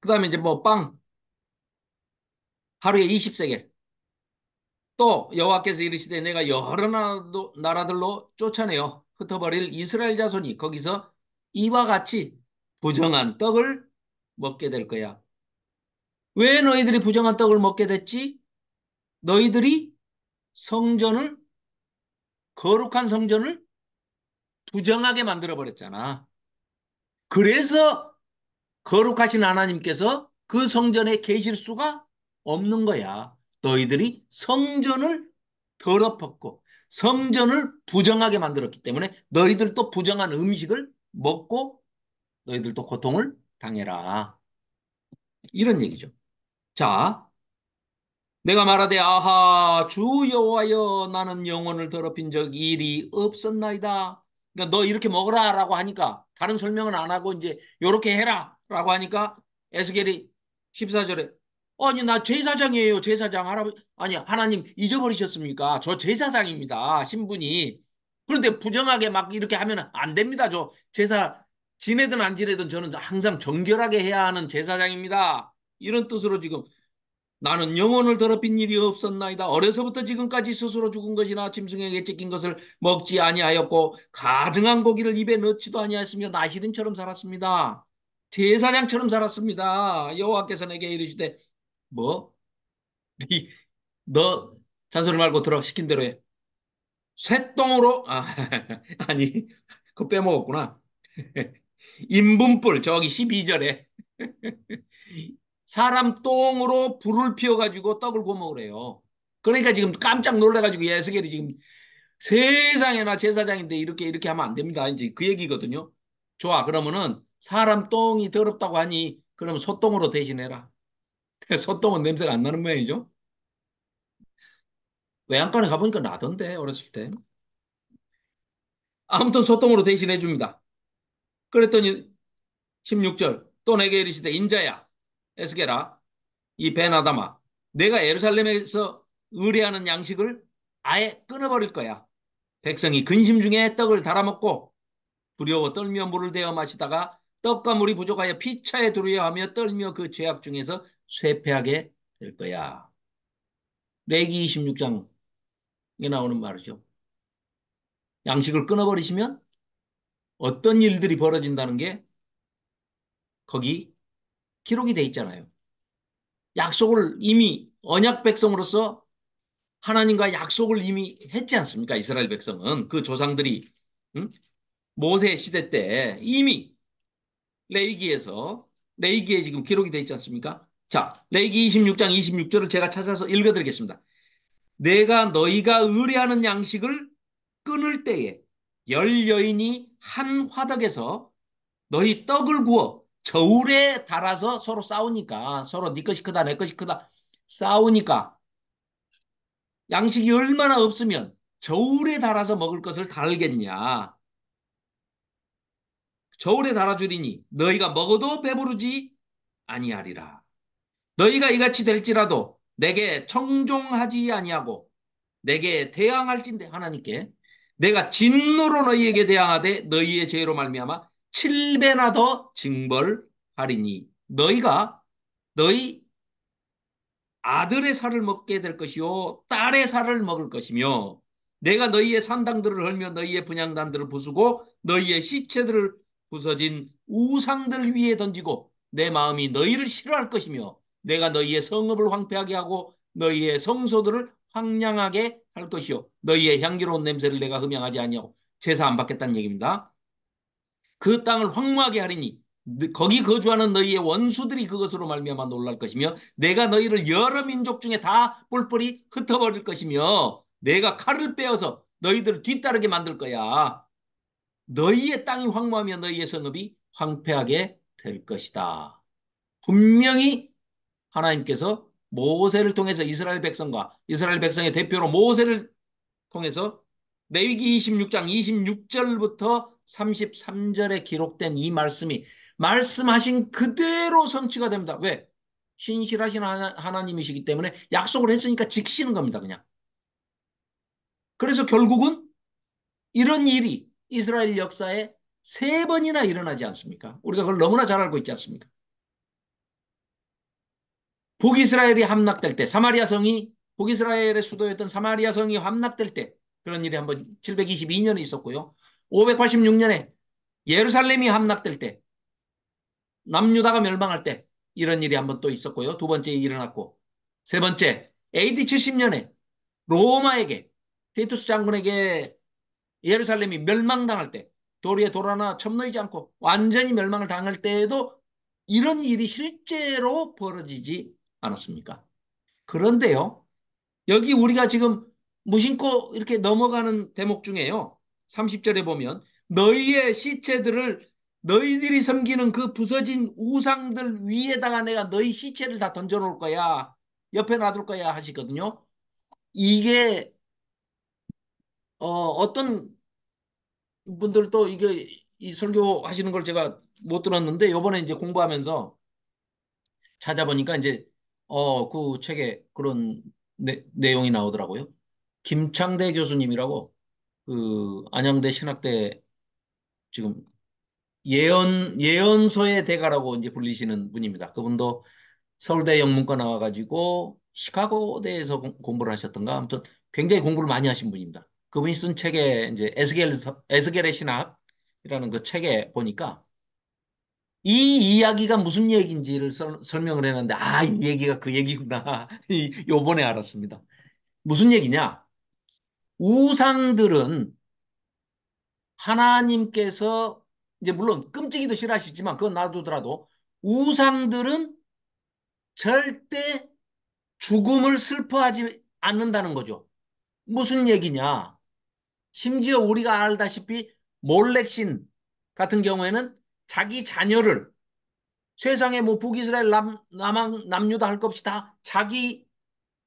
그다음에 이제 뭐 빵 하루에 20세겔. 또 여호와께서 이르시되 내가 여러 나라들로 쫓아내어 흩어버릴 이스라엘 자손이 거기서 이와 같이 부정한 떡을 먹게 될 거야. 왜 너희들이 부정한 떡을 먹게 됐지? 너희들이 성전을 거룩한 성전을 부정하게 만들어 버렸잖아. 그래서 거룩하신 하나님께서 그 성전에 계실 수가 없는 거야. 너희들이 성전을 더럽혔고 성전을 부정하게 만들었기 때문에 너희들도 부정한 음식을 먹고 너희들도 고통을 당해라. 이런 얘기죠. 자, 내가 말하되 아하 주 여호와여 나는 영혼을 더럽힌 적 일이 없었나이다. 그러니까 너 이렇게 먹으라라고 하니까 다른 설명은 안 하고 이제 요렇게 해라라고 하니까 에스겔이 14절에 아니 나 제사장이에요. 제사장 할아버지 아니 하나님 잊어버리셨습니까? 저 제사장입니다. 신분이. 그런데 부정하게 막 이렇게 하면 안 됩니다. 저 제사 지내든 안 지내든 저는 항상 정결하게 해야 하는 제사장입니다. 이런 뜻으로 지금 나는 영혼을 더럽힌 일이 없었나이다. 어려서부터 지금까지 스스로 죽은 것이나 짐승에게 찢긴 것을 먹지 아니하였고 가증한 고기를 입에 넣지도 아니하였으며 나시린처럼 살았습니다. 제사장처럼 살았습니다. 여호와께서 내게 이르시되 뭐? 너 잔소리 말고 들어 시킨 대로 해. 쇠똥으로 아니 그거 빼먹었구나. 인분불 저기 12절에 사람 똥으로 불을 피워가지고 떡을 구워 먹으래요. 그러니까 지금 깜짝 놀래가지고 예스겔이 지금 세상에나 제사장인데 이렇게 하면 안 됩니다. 이제 그 얘기거든요. 좋아. 그러면은 사람 똥이 더럽다고 하니 그러면 소똥으로 대신해라. 소똥은 냄새가 안 나는 모양이죠. 외양간에 가보니까 나던데 어렸을 때. 아무튼 소똥으로 대신해 줍니다. 그랬더니 16절 또 내게 이르시되 인자야 에스겔아 이 베나다마 내가 예루살렘에서 의뢰하는 양식을 아예 끊어버릴 거야. 백성이 근심 중에 떡을 달아먹고 두려워 떨며 물을 데워 마시다가 떡과 물이 부족하여 피차에 두려워하며 떨며 그 죄악 중에서 쇠폐하게 될 거야. 레기 26장에 나오는 말이죠. 양식을 끊어버리시면 어떤 일들이 벌어진다는 게 거기 기록이 돼 있잖아요. 약속을 이미 언약 백성으로서 하나님과 약속을 이미 했지 않습니까? 이스라엘 백성은 그 조상들이 응? 모세 시대 때 이미 레위기에서 레위기에 지금 기록이 돼 있지 않습니까? 자, 레위기 26장 26절을 제가 찾아서 읽어드리겠습니다. 내가 너희가 의뢰하는 양식을 끊을 때에 열 여인이 한 화덕에서 너희 떡을 구워 저울에 달아서 서로 싸우니까 서로 네 것이 크다 내 것이 크다 싸우니까 양식이 얼마나 없으면 저울에 달아서 먹을 것을 달겠냐. 저울에 달아주리니 너희가 먹어도 배부르지 아니하리라. 너희가 이같이 될지라도 내게 청종하지 아니하고 내게 대항할진대 하나님께 내가 진노로 너희에게 대항하되 너희의 죄로 말미암아 7배나 더 징벌하리니 너희가 너희 아들의 살을 먹게 될 것이요 딸의 살을 먹을 것이며 내가 너희의 산당들을 헐며 너희의 분향단들을 부수고 너희의 시체들을 부서진 우상들 위에 던지고 내 마음이 너희를 싫어할 것이며 내가 너희의 성읍을 황폐하게 하고 너희의 성소들을 황량하게 할 것이요 너희의 향기로운 냄새를 내가 흠양하지 아니하고 제사 안 받겠다는 얘기입니다. 그 땅을 황무하게 하리니 거기 거주하는 너희의 원수들이 그것으로 말미암아 놀랄 것이며 내가 너희를 여러 민족 중에 다 뿔뿔이 흩어버릴 것이며 내가 칼을 빼어서 너희들을 뒤따르게 만들 거야. 너희의 땅이 황무하며 너희의 성읍이 황폐하게 될 것이다. 분명히 하나님께서 모세를 통해서 이스라엘 백성과 이스라엘 백성의 대표로 모세를 통해서 레위기 26장 26절부터 33절에 기록된 이 말씀이 말씀하신 그대로 성취가 됩니다. 왜? 신실하신 하나님이시기 때문에 약속을 했으니까 지키시는 겁니다. 그냥. 그래서 결국은 이런 일이 이스라엘 역사에 세 번이나 일어나지 않습니까? 우리가 그걸 너무나 잘 알고 있지 않습니까? 북이스라엘이 함락될 때, 북이스라엘의 수도였던 사마리아 성이 함락될 때, 그런 일이 한번 722년에 있었고요. 586년에 예루살렘이 함락될 때, 남유다가 멸망할 때, 이런 일이 한번 또 있었고요. 두 번째 일어났고, 세 번째, AD 70년에 로마에게, 티투스 장군에게 예루살렘이 멸망당할 때, 도리에 돌 하나 첨놓이지 않고 완전히 멸망을 당할 때에도 이런 일이 실제로 벌어지지 않았습니까? 그런데요, 여기 우리가 지금 무심코 이렇게 넘어가는 대목 중에요. 30절에 보면 너희의 시체들을 너희들이 섬기는 그 부서진 우상들 위에다가 내가 너희 시체를 다 던져놓을 거야. 옆에 놔둘 거야 하시거든요. 이게 어떤 분들도 이게 이 설교하시는 걸 제가 못 들었는데 요번에 이제 공부하면서 찾아보니까 이제 그 책에 그런 내용이 나오더라고요. 김창대 교수님이라고 그 안양대 신학대 지금 예언서의 대가라고 이제 불리시는 분입니다. 그분도 서울대 영문과 나와가지고 시카고대에서 공부를 하셨던가 아무튼 굉장히 공부를 많이 하신 분입니다. 그분이 쓴 책에 이제 에스겔의 신학이라는 그 책에 보니까 이 이야기가 무슨 얘기인지를 설명을 해놨는데 이 얘기가 그 얘기구나. 요번에 알았습니다. 무슨 얘기냐? 우상들은 하나님께서 이제 물론 끔찍이도 싫어하시지만 그건 놔두더라도 우상들은 절대 죽음을 슬퍼하지 않는다는 거죠. 무슨 얘기냐? 심지어 우리가 알다시피 몰렉신 같은 경우에는 자기 자녀를 세상에 뭐 북이스라엘 남유다 할 것 없이 다 자기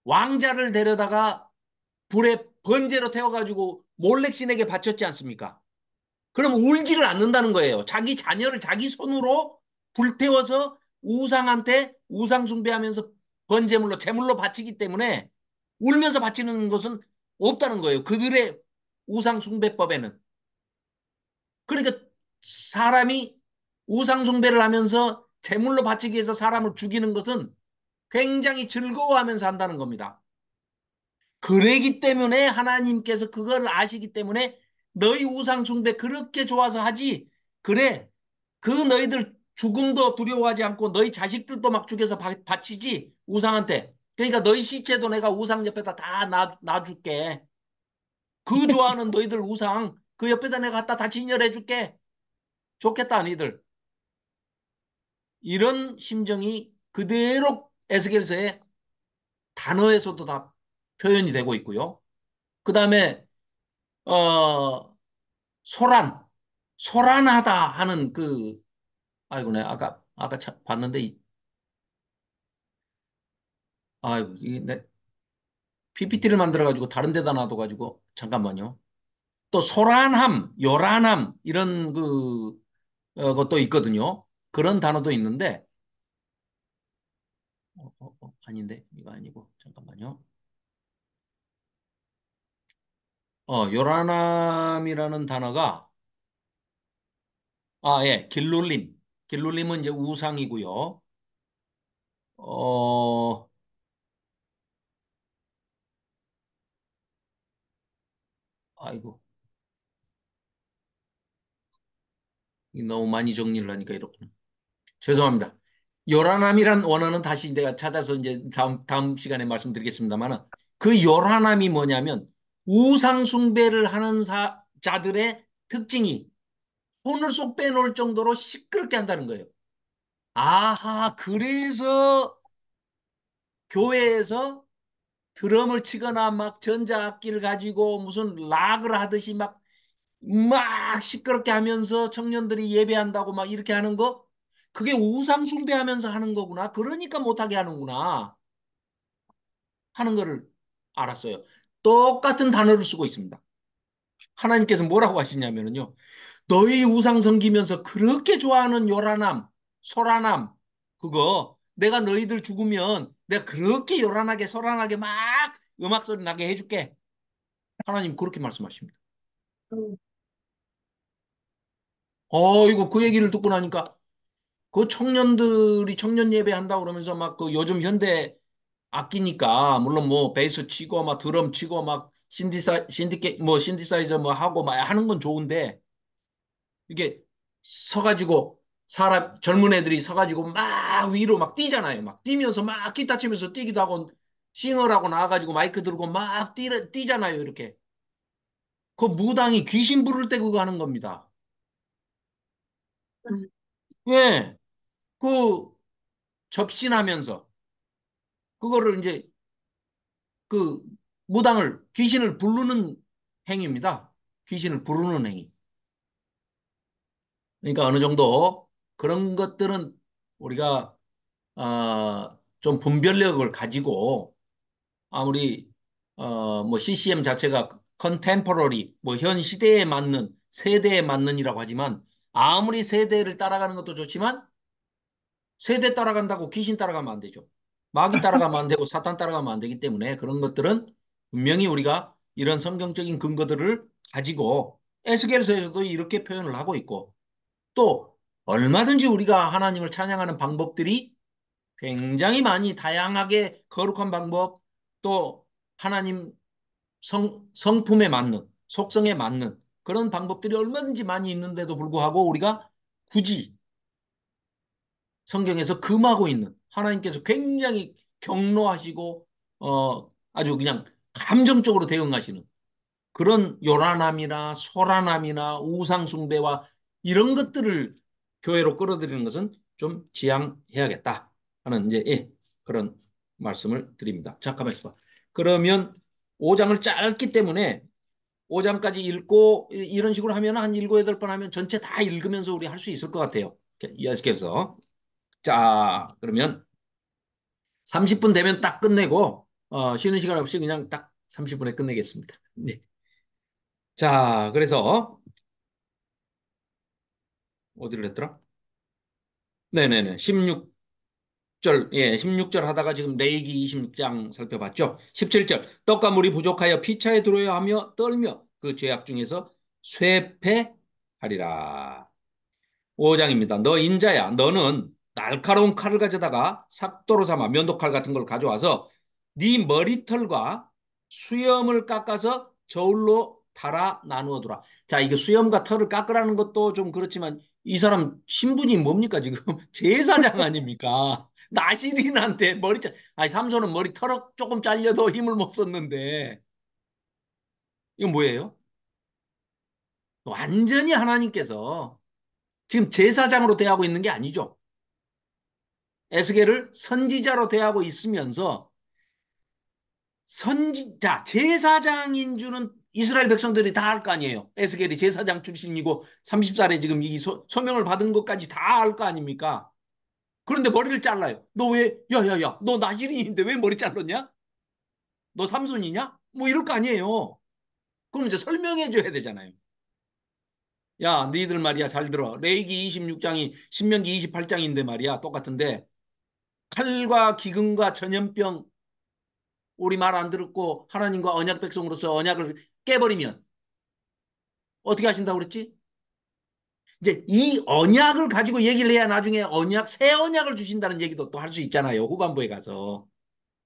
왕자를 데려다가 불에 번제로 태워가지고 몰렉신에게 바쳤지 않습니까? 그럼 울지를 않는다는 거예요. 자기 자녀를 자기 손으로 불태워서 우상한테 우상 숭배하면서 번제물로 제물로 바치기 때문에 울면서 바치는 것은 없다는 거예요. 그들의 우상 숭배법에는. 그러니까 사람이 우상 숭배를 하면서 제물로 바치기 위해서 사람을 죽이는 것은 굉장히 즐거워하면서 한다는 겁니다. 그러기 때문에 하나님께서 그걸 아시기 때문에 너희 우상 숭배 그렇게 좋아서 하지. 그래. 그 너희들 죽음도 두려워하지 않고 너희 자식들도 막 죽여서 바치지. 우상한테. 그러니까 너희 시체도 내가 우상 옆에다 다 놔줄게. 그 좋아하는 너희들 우상 그 옆에다 내가 갖다 다 진열해 줄게. 좋겠다 너희들. 이런 심정이 그대로 에스겔서의 단어에서도 다 표현이 되고 있고요. 그 다음에 어 소란, 소란하다 하는 그, 아이고, 네, 아까 봤는데, 아이고, 네, PPT를 만들어가지고 다른 데다 놔둬가지고, 잠깐만요. 또 소란함, 요란함, 이런 것도 있거든요. 그런 단어도 있는데, 아닌데, 이거 아니고, 잠깐만요. 요란함이라는 단어가, 예, 길룰림. 길룰림은 이제 우상이고요. 어, 아이고. 너무 많이 정리를 하니까 이렇구나. 죄송합니다. 요란함이란 원어는 다시 내가 찾아서 이제 다음 시간에 말씀드리겠습니다만 그 요란함이 뭐냐면 우상숭배를 하는 자들의 특징이 손을 쏙 빼놓을 정도로 시끄럽게 한다는 거예요. 아하, 그래서 교회에서 드럼을 치거나 막 전자악기를 가지고 무슨 락을 하듯이 막 시끄럽게 하면서 청년들이 예배한다고 막 이렇게 하는 거 그게 우상 숭배하면서 하는 거구나. 그러니까 못하게 하는구나 하는 거를 알았어요. 똑같은 단어를 쓰고 있습니다. 하나님께서 뭐라고 하시냐면요. 너희 우상 섬기면서 그렇게 좋아하는 요란함, 소란함 그거 내가 너희들 죽으면 내가 그렇게 요란하게 소란하게 막 음악 소리 나게 해줄게. 하나님 그렇게 말씀하십니다. 이거 그 얘기를 듣고 나니까 그 청년들이 청년 예배 한다고 그러면서 막 그 요즘 현대 악기니까 물론 뭐 베이스 치고 막 드럼 치고 막 신디사이저 뭐 하고 막 하는 건 좋은데 이게 서가지고 사람 젊은 애들이 서가지고 막 위로 막 뛰잖아요. 막 뛰면서 막 기타 치면서 뛰기도 하고 싱어라고 나와가지고 마이크 들고 막 뛰잖아요. 이렇게 그 무당이 귀신 부를 때 그거 하는 겁니다. 왜? 그 접신하면서 그거를 이제 그 무당을 귀신을 부르는 행위입니다. 귀신을 부르는 행위. 그러니까 어느 정도 그런 것들은 우리가 좀 분별력을 가지고 아무리 뭐 CCM 자체가 컨템포러리 뭐 현 시대에 맞는 세대에 맞는이라고 하지만 아무리 세대를 따라가는 것도 좋지만 세대 따라간다고 귀신 따라가면 안 되죠. 마귀 따라가면 안 되고 사탄 따라가면 안 되기 때문에 그런 것들은 분명히 우리가 이런 성경적인 근거들을 가지고 에스겔서에서도 이렇게 표현을 하고 있고 또 얼마든지 우리가 하나님을 찬양하는 방법들이 굉장히 많이 다양하게 거룩한 방법 또 하나님 성품에 맞는 속성에 맞는 그런 방법들이 얼마든지 많이 있는데도 불구하고 우리가 굳이 성경에서 금하고 있는 하나님께서 굉장히 경로하시고 아주 그냥 감정적으로 대응하시는 그런 요란함이나 소란함이나 우상숭배와 이런 것들을 교회로 끌어들이는 것은 좀 지양해야겠다 하는 이제 그런 말씀을 드립니다. 잠깐만 있어봐. 그러면 5장을 짧기 때문에 5장까지 읽고 이런 식으로 하면 한 7, 8번 하면 전체 다 읽으면서 우리 할 수 있을 것 같아요. 이해하시겠어? 자, 그러면 30분 되면 딱 끝내고 쉬는 시간 없이 그냥 딱 30분에 끝내겠습니다. 네. 자, 그래서 어디를 했더라? 네네네. 16절, 예, 16절 하다가 지금 레이기 26장 살펴봤죠. 17절, 떡과 물이 부족하여 피차에 들어야 하며 떨며 그 죄악 중에서 쇠패하리라. 5장입니다. 너 인자야, 너는 날카로운 칼을 가져다가 삭도로 삼아 면도칼 같은 걸 가져와서 네 머리털과 수염을 깎아서 저울로 달아 나누어 두라. 자, 이게 수염과 털을 깎으라는 것도 좀 그렇지만 이 사람 신분이 뭡니까 지금? 제사장 아닙니까? 나시린한테 아니 삼손은 머리 털 조금 잘려도 힘을 못 썼는데 이건 뭐예요? 완전히 하나님께서 지금 제사장으로 대하고 있는 게 아니죠. 에스겔을 선지자로 대하고 있으면서 선지자, 제사장인 줄은 이스라엘 백성들이 다 알 거 아니에요. 에스겔이 제사장 출신이고 30살에 지금 이 소명을 받은 것까지 다 알 거 아닙니까? 그런데 머리를 잘라요. 너 왜, 야야야, 너 나시린인데 왜 머리 잘랐냐? 너 삼손이냐? 뭐 이럴 거 아니에요. 그럼 이제 설명해 줘야 되잖아요. 야, 너희들 말이야, 잘 들어. 레이기 26장이 신명기 28장인데 말이야, 똑같은데 칼과 기근과 전염병 우리 말 안 듣고 하나님과 언약 백성으로서 언약을 깨버리면 어떻게 하신다고 그랬지? 이제 이 언약을 가지고 얘기를 해야 나중에 새 언약을 주신다는 얘기도 또 할 수 있잖아요. 후반부에 가서.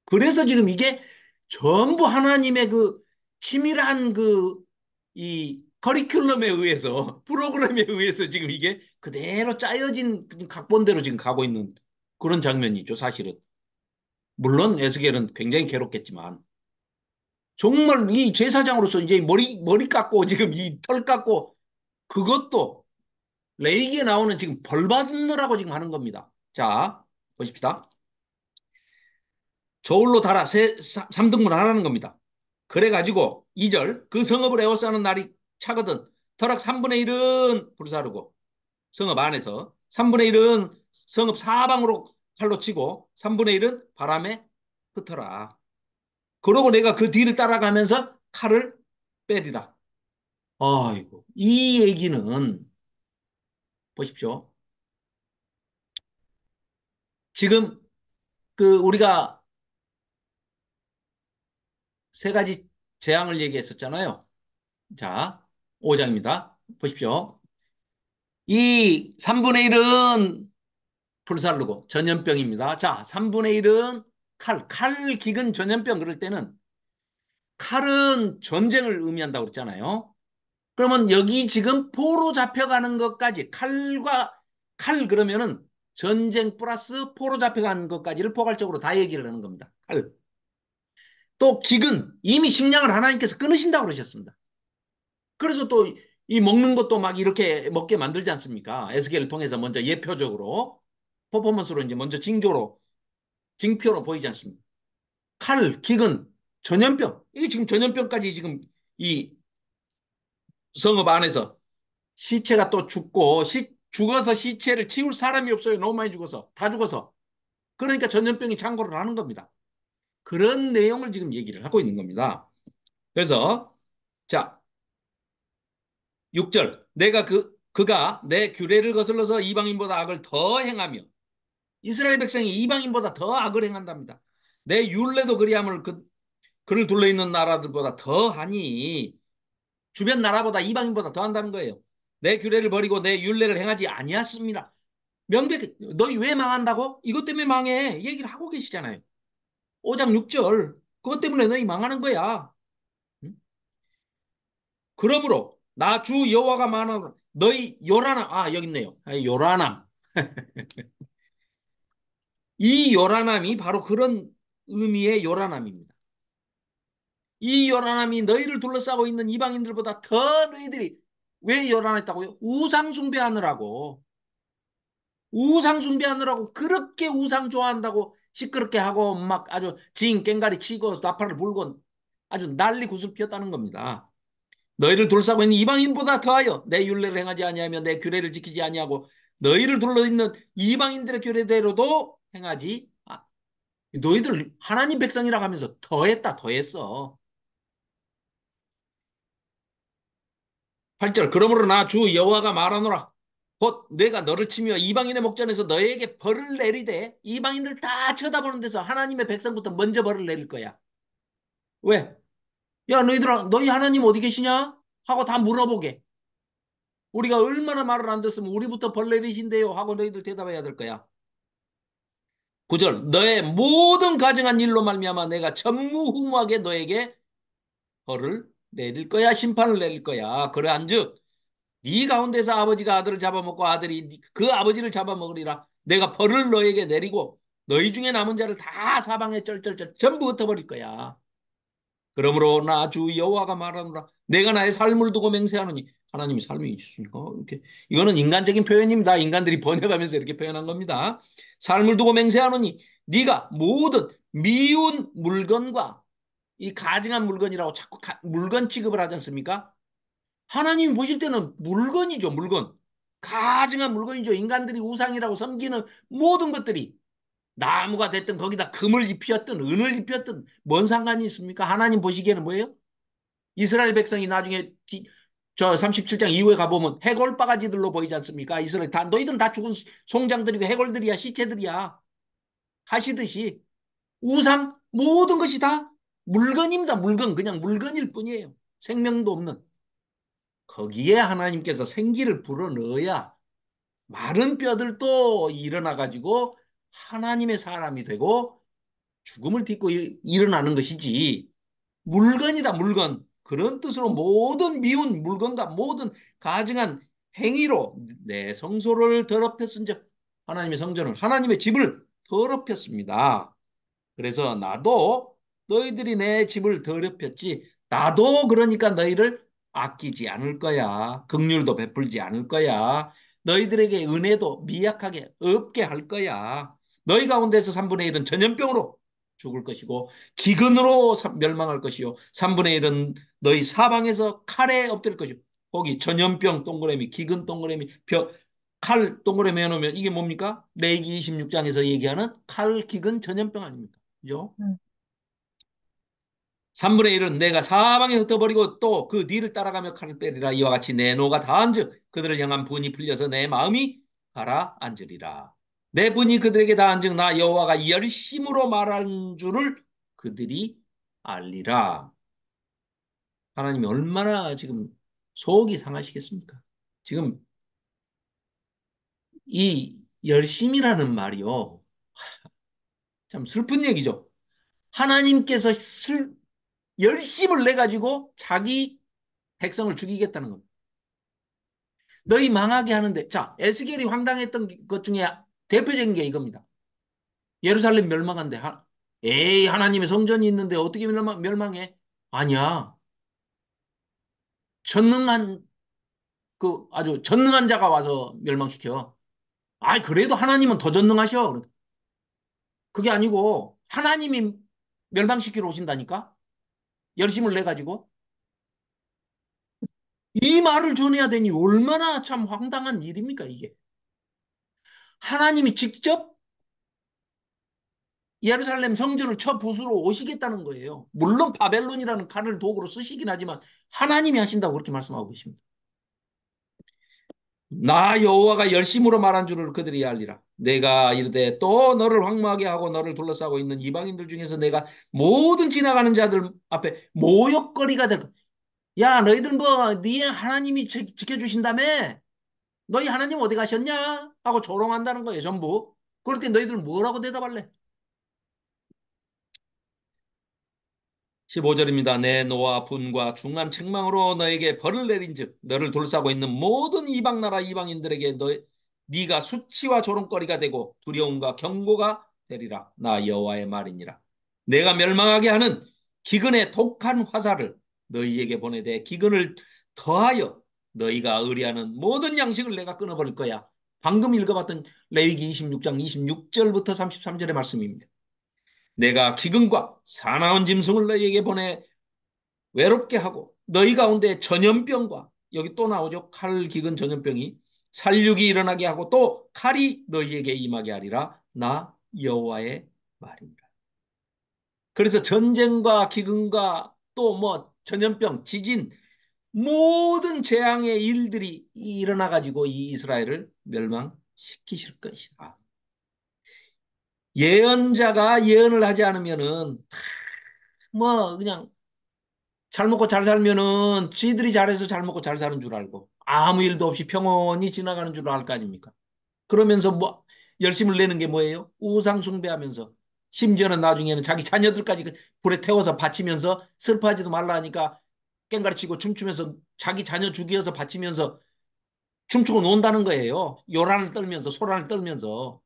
그래서 지금 이게 전부 하나님의 그 치밀한 그 이 커리큘럼에 의해서, 프로그램에 의해서 지금 이게 그대로 짜여진 각본대로 지금 가고 있는 그런 장면이죠, 사실은. 물론 에스겔은 굉장히 괴롭겠지만 정말 이 제사장으로서 이제 머리 깎고 지금 이 털 깎고 그것도 레이기에 나오는 지금 벌 받느라고 지금 하는 겁니다. 자, 보십시다. 저울로 달아 3등분 하라는 겁니다. 그래가지고 2절 그 성읍을 에워싸는 날이 차거든 터락 3분의 1은 불사르고 성읍 안에서 3분의 1은 성읍 사방으로 칼로 치고 3분의 1은 바람에 흩어라. 그러고 내가 그 뒤를 따라가면서 칼을 빼리라. 아이고, 이 얘기는 보십시오. 지금 그 우리가 세 가지 재앙을 얘기했었잖아요. 자, 5장입니다. 보십시오. 이 3분의 1은 불살르고 전염병입니다. 자, 3분의 1은 칼, 기근 전염병 그럴 때는 칼은 전쟁을 의미한다고 그랬잖아요. 그러면 여기 지금 포로 잡혀가는 것까지 칼 그러면은 전쟁 플러스 포로 잡혀가는 것까지를 포괄적으로 다 얘기를 하는 겁니다. 칼. 또 기근 이미 식량을 하나님께서 끊으신다고 그러셨습니다. 그래서 또 이 먹는 것도 막 이렇게 먹게 만들지 않습니까? 에스겔을 통해서 먼저 예표적으로 퍼포먼스로 이제 먼저 징표로 보이지 않습니까? 칼, 기근, 전염병. 이게 지금 전염병까지 지금 이 성읍 안에서 시체가 또 죽고 죽어서 시체를 치울 사람이 없어요. 너무 많이 죽어서. 다 죽어서. 그러니까 전염병이 창궐을 하는 겁니다. 그런 내용을 지금 얘기를 하고 있는 겁니다. 그래서 자, 6절. 그가 내 규례를 거슬러서 이방인보다 악을 더 행하며 이스라엘 백성이 이방인보다 더 악을 행한답니다. 내 율례도 그리함을 그를 둘러있는 나라들보다 더 하니 주변 나라보다 이방인보다 더 한다는 거예요. 내 규례를 버리고 내 율례를 행하지 아니했습니다. 명백히 너희 왜 망한다고? 이것 때문에 망해. 얘기를 하고 계시잖아요. 5장 6절. 그것 때문에 너희 망하는 거야. 그러므로 나 주 여호와가 말하노라 너희 요란함 여기 있네요. 요란함. 이 요란함이 바로 그런 의미의 요란함입니다. 이 요란함이 너희를 둘러싸고 있는 이방인들보다 더 너희들이 왜 요란했다고요? 우상 숭배하느라고. 우상 숭배하느라고 그렇게 우상 좋아한다고 시끄럽게 하고 막 아주 징 깽가리 치고 나팔을 불고 아주 난리 구슬 피웠다는 겁니다. 너희를 둘러싸고 있는 이방인보다 더하여 내 율례를 행하지 아니하며 내 규례를 지키지 아니하고 너희를 둘러있는 이방인들의 규례대로도 행하지 너희들 하나님 백성이라고 하면서 더했어. 8절 그러므로 나 주 여호와가 말하노라 곧 내가 너를 치며 이방인의 목전에서 너에게 벌을 내리되 이방인들 다 쳐다보는 데서 하나님의 백성부터 먼저 벌을 내릴 거야. 왜? 야 너희들아 너희 하나님 어디 계시냐? 하고 다 물어보게. 우리가 얼마나 말을 안 듣으면 우리부터 벌 내리신대요 하고 너희들 대답해야 될 거야. 9절 너의 모든 가증한 일로 말미암아 내가 전무후무하게 너에게 벌을 내릴 거야 심판을 내릴 거야. 그러한즉 네 가운데서 아버지가 아들을 잡아먹고 아들이 그 아버지를 잡아먹으리라. 내가 벌을 너에게 내리고 너희 중에 남은 자를 다 사방에 쩔쩔쩔 전부 흩어버릴 거야. 그러므로 나 주 여호와가 말하노라. 내가 나의 삶을 두고 맹세하노니 하나님이 삶이 있으니까 이렇게 이거는 인간적인 표현입니다. 인간들이 번역하면서 이렇게 표현한 겁니다. 삶을 두고 맹세하노니 네가 모든 미운 물건과 이 가증한 물건이라고 자꾸 물건 취급을 하지 않습니까? 하나님 보실 때는 물건이죠, 물건. 가증한 물건이죠. 인간들이 우상이라고 섬기는 모든 것들이 나무가 됐든 거기다 금을 입혔든 은을 입혔든 뭔 상관이 있습니까? 하나님 보시기에는 뭐예요? 이스라엘 백성이 나중에 저 37장 이후에 가보면 해골 바가지들로 보이지 않습니까? 이스라엘 다 너희들은 다 죽은 송장들이고 해골들이야 시체들이야 하시듯이 우상 모든 것이 다 물건입니다. 물건 그냥 물건일 뿐이에요. 생명도 없는 거기에 하나님께서 생기를 불어넣어야 마른 뼈들도 일어나 가지고 하나님의 사람이 되고 죽음을 딛고 일어나는 것이지 물건이다 물건 그런 뜻으로 모든 미운 물건과 모든 가증한 행위로 내 성소를 더럽혔은즉 하나님의 성전을 하나님의 집을 더럽혔습니다. 그래서 나도 너희들이 내 집을 더럽혔지 나도 그러니까 너희를 아끼지 않을 거야. 긍휼도 베풀지 않을 거야. 너희들에게 은혜도 미약하게 없게 할 거야. 너희 가운데서 3분의 1은 전염병으로 죽을 것이고 기근으로 멸망할 것이요 3분의 1은 너희 사방에서 칼에 엎드릴 것이요. 거기 전염병 동그라미, 기근 동그라미, 칼 동그라미 해놓으면 이게 뭡니까? 레위기 26장에서 얘기하는 칼, 기근, 전염병 아닙니까? 그죠? 음. 3분의 1은 내가 사방에 흩어버리고 또 그 뒤를 따라가며 칼을 빼리라. 이와 같이 내 노가 다한즉 그들을 향한 분이 풀려서 내 마음이 가라앉으리라. 내 분이 그들에게 다한즉 나 여호와가 열심으로 말한 줄을 그들이 알리라. 하나님이 얼마나 지금 속이 상하시겠습니까? 지금 이 열심이라는 말이요. 참 슬픈 얘기죠. 하나님께서 열심을 내 가지고 자기 백성을 죽이겠다는 겁니다. 너희 망하게 하는데 자 에스겔이 황당했던 것 중에 대표적인 게 이겁니다. 예루살렘 멸망한데 에이 하나님의 성전이 있는데 어떻게 멸망해? 아니야. 전능한 그 아주 전능한 자가 와서 멸망시켜. 아 그래도 하나님은 더 전능하셔. 그게 아니고 하나님이 멸망시키러 오신다니까. 열심을 내 가지고 이 말을 전해야 되니 얼마나 참 황당한 일입니까 이게. 하나님이 직접 예루살렘 성전을 쳐 부수러 오시겠다는 거예요. 물론 바벨론이라는 칼을 도구로 쓰시긴 하지만 하나님이 하신다고 그렇게 말씀하고 계십니다. 나 여호와가 열심으로 말한 줄을 그들이 알리라. 내가 이르되 또 너를 황무하게 하고 너를 둘러싸고 있는 이방인들 중에서 내가 모든 지나가는 자들 앞에 모욕거리가 될 것. 야 너희들 네 하나님이 지켜주신다며? 너희 하나님 어디 가셨냐? 하고 조롱한다는 거예요 전부. 그럴 때 너희들 뭐라고 대답할래? 15절입니다. 내 노와 분과 중한 책망으로 너에게 벌을 내린즉 너를 둘러싸고 있는 모든 이방 나라 이방인들에게 네가 수치와 조롱거리가 되고 두려움과 경고가 되리라. 나 여호와의 말이니라. 내가 멸망하게 하는 기근의 독한 화살을 너희에게 보내되 기근을 더하여 너희가 의뢰하는 모든 양식을 내가 끊어버릴 거야. 방금 읽어봤던 레위기 26장 26절부터 33절의 말씀입니다. 내가 기근과 사나운 짐승을 너희에게 보내 외롭게 하고 너희 가운데 전염병과 여기 또 나오죠. 칼, 기근, 전염병이 살육이 일어나게 하고 또 칼이 너희에게 임하게 하리라. 나 여호와의 말입니다. 그래서 전쟁과 기근과 또 뭐 전염병, 지진 모든 재앙의 일들이 일어나 가지고 이 이스라엘을 멸망시키실 것이다. 예언자가 예언을 하지 않으면은 뭐 그냥 잘 먹고 잘 살면은 지들이 잘해서 잘 먹고 잘 사는 줄 알고 아무 일도 없이 평온히 지나가는 줄 알 거 아닙니까? 그러면서 뭐 열심을 내는 게 뭐예요? 우상 숭배하면서 심지어는 나중에는 자기 자녀들까지 불에 태워서 바치면서 슬퍼하지도 말라 하니까 깽가리치고 춤추면서 자기 자녀 죽이어서 바치면서 춤추고 논다는 거예요. 요란을 떨면서 소란을 떨면서.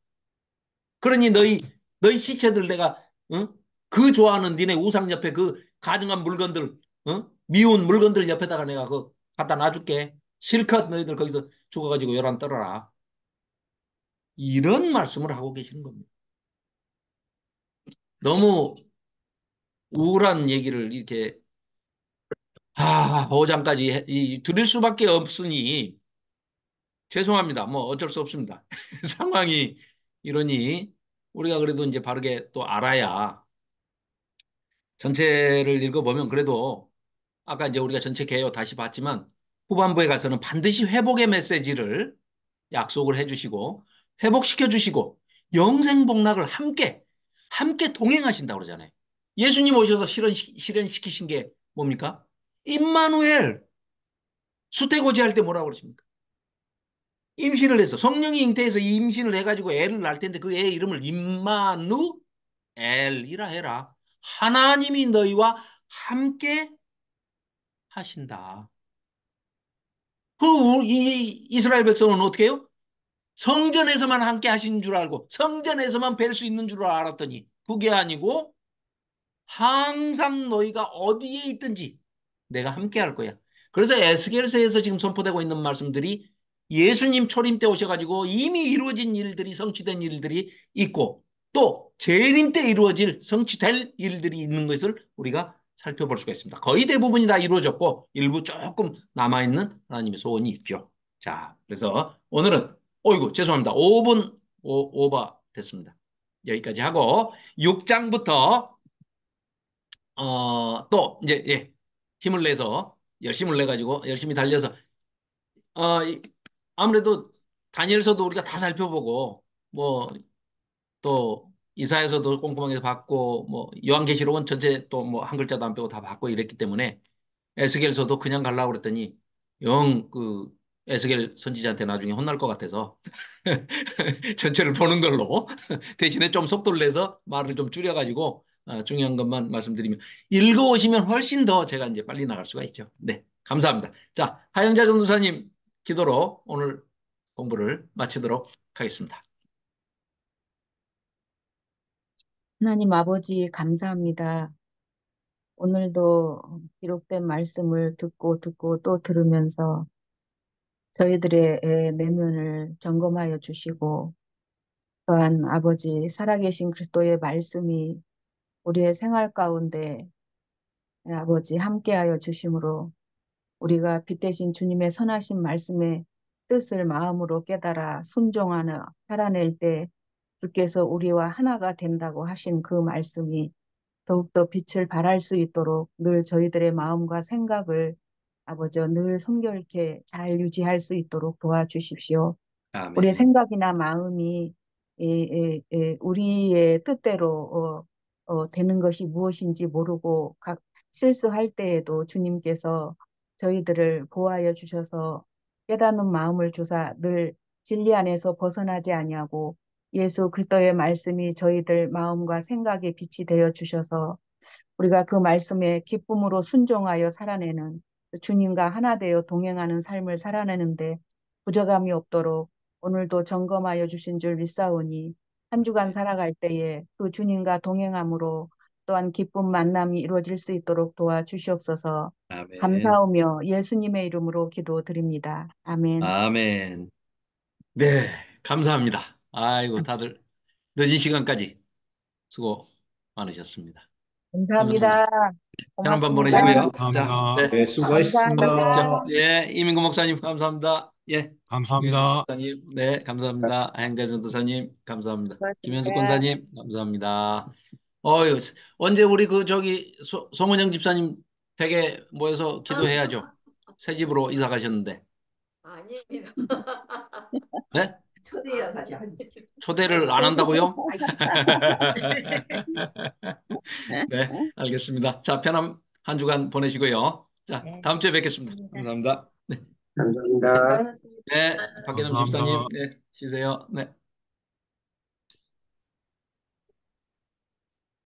그러니 너희 시체들 내가 응? 그 좋아하는 니네 우상 옆에 그 가증한 물건들 응? 미운 물건들 옆에다가 내가 그 갖다 놔줄게. 실컷 너희들 거기서 죽어가지고 요란 떨어라. 이런 말씀을 하고 계시는 겁니다. 너무 우울한 얘기를 이렇게 보장까지 드릴 수밖에 없으니 죄송합니다. 뭐 어쩔 수 없습니다. 상황이 이러니 우리가 그래도 이제 바르게 또 알아야 전체를 읽어보면 그래도 아까 이제 우리가 전체 개요 다시 봤지만 후반부에 가서는 반드시 회복의 메시지를 약속을 해주시고 회복시켜 주시고 영생복락을 함께 동행하신다고 그러잖아요. 예수님 오셔서 실현시키신 게 뭡니까? 임마누엘 수태고지 할 때 뭐라고 그러십니까? 임신을 해서 성령이 잉태해서 임신을 해가지고 애를 낳을 텐데 그 애 이름을 임마누엘이라 해라. 하나님이 너희와 함께 하신다. 이 이스라엘 백성은 어떻게 해요? 성전에서만 함께 하신 줄 알고 성전에서만 뵐 수 있는 줄 알았더니 그게 아니고 항상 너희가 어디에 있든지 내가 함께 할 거야. 그래서 에스겔서에서 지금 선포되고 있는 말씀들이 예수님 초림 때 오셔가지고 이미 이루어진 일들이 성취된 일들이 있고 또 재림 때 이루어질 성취될 일들이 있는 것을 우리가 살펴볼 수가 있습니다. 거의 대부분이 다 이루어졌고 일부 조금 남아있는 하나님의 소원이 있죠. 자, 그래서 오늘은 어이구 죄송합니다. 5분 오버 됐습니다. 여기까지 하고 6장부터 또 이제 예, 힘을 내서 열심을 내 가지고 열심히 달려서 어, 아무래도 다니엘서도 우리가 다 살펴보고 뭐 또 이사야서도 꼼꼼하게 봤고 뭐 요한계시록은 전체 또 뭐 한 글자도 안 빼고 다 봤고 이랬기 때문에 에스겔서도 그냥 가려고 그랬더니 영 그 에스겔 선지자한테 나중에 혼날 것 같아서 전체를 보는 걸로 대신에 좀 속도를 내서 말을 좀 줄여가지고 중요한 것만 말씀드리면 읽어오시면 훨씬 더 제가 이제 빨리 나갈 수가 있죠. 네, 감사합니다. 자, 하영자 전도사님 기도로 오늘 공부를 마치도록 하겠습니다. 하나님 아버지 감사합니다. 오늘도 기록된 말씀을 듣고 또 들으면서 저희들의 내면을 점검하여 주시고 또한 아버지 살아계신 그리스도의 말씀이 우리의 생활 가운데 아버지 함께하여 주심으로 우리가 빛 대신 주님의 선하신 말씀의 뜻을 마음으로 깨달아 순종하며 살아낼 때 주께서 우리와 하나가 된다고 하신 그 말씀이 더욱더 빛을 발할 수 있도록 늘 저희들의 마음과 생각을 아버지 늘 성결케 잘 유지할 수 있도록 도와주십시오. 우리의 아멘. 생각이나 마음이 우리의 뜻대로 되는 것이 무엇인지 모르고 실수할 때에도 주님께서 저희들을 보호하여 주셔서 깨닫는 마음을 주사 늘 진리 안에서 벗어나지 아니하고 예수 그리스도의 말씀이 저희들 마음과 생각에 빛이 되어 주셔서 우리가 그 말씀에 기쁨으로 순종하여 살아내는 주님과 하나 되어 동행하는 삶을 살아내는데 부족함이 없도록 오늘도 점검하여 주신 줄 믿사오니 한 주간 살아갈 때에 그 주님과 동행함으로 또한 기쁜 만남이 이루어질 수 있도록 도와주시옵소서. 아멘. 감사하며 예수님의 이름으로 기도드립니다. 아멘. 아멘. 네, 감사합니다. 아이고, 다들 늦은 시간까지 수고 많으셨습니다. 그러면 감사합니다. 편한 밤 고맙습니다. 보내시고요. 자, 감사합니다. 네. 네, 감사합니다. 수고하셨습니다. 예, 이민구 목사님 감사합니다. 예, 김현수 감사합니다. 목사님, 네, 감사합니다. 한가 전도사님, 감사합니다. 김현수 고맙습니다. 권사님, 감사합니다. 어유, 언제 우리 그 저기 송은영 집사님 댁에 모여서 기도해야죠. 새 집으로 이사 가셨는데, 아닙니다. 네? 초대해가지고. 초대를 안 한다고요? 네, 알겠습니다. 자, 편한 한 주간 보내시고요. 자, 네, 다음 주에 뵙겠습니다. 감사합니다. 감사합니다. 네, 감사합니다. 네, 박계남 집사님, 감사합니다. 네, 쉬세요. 네.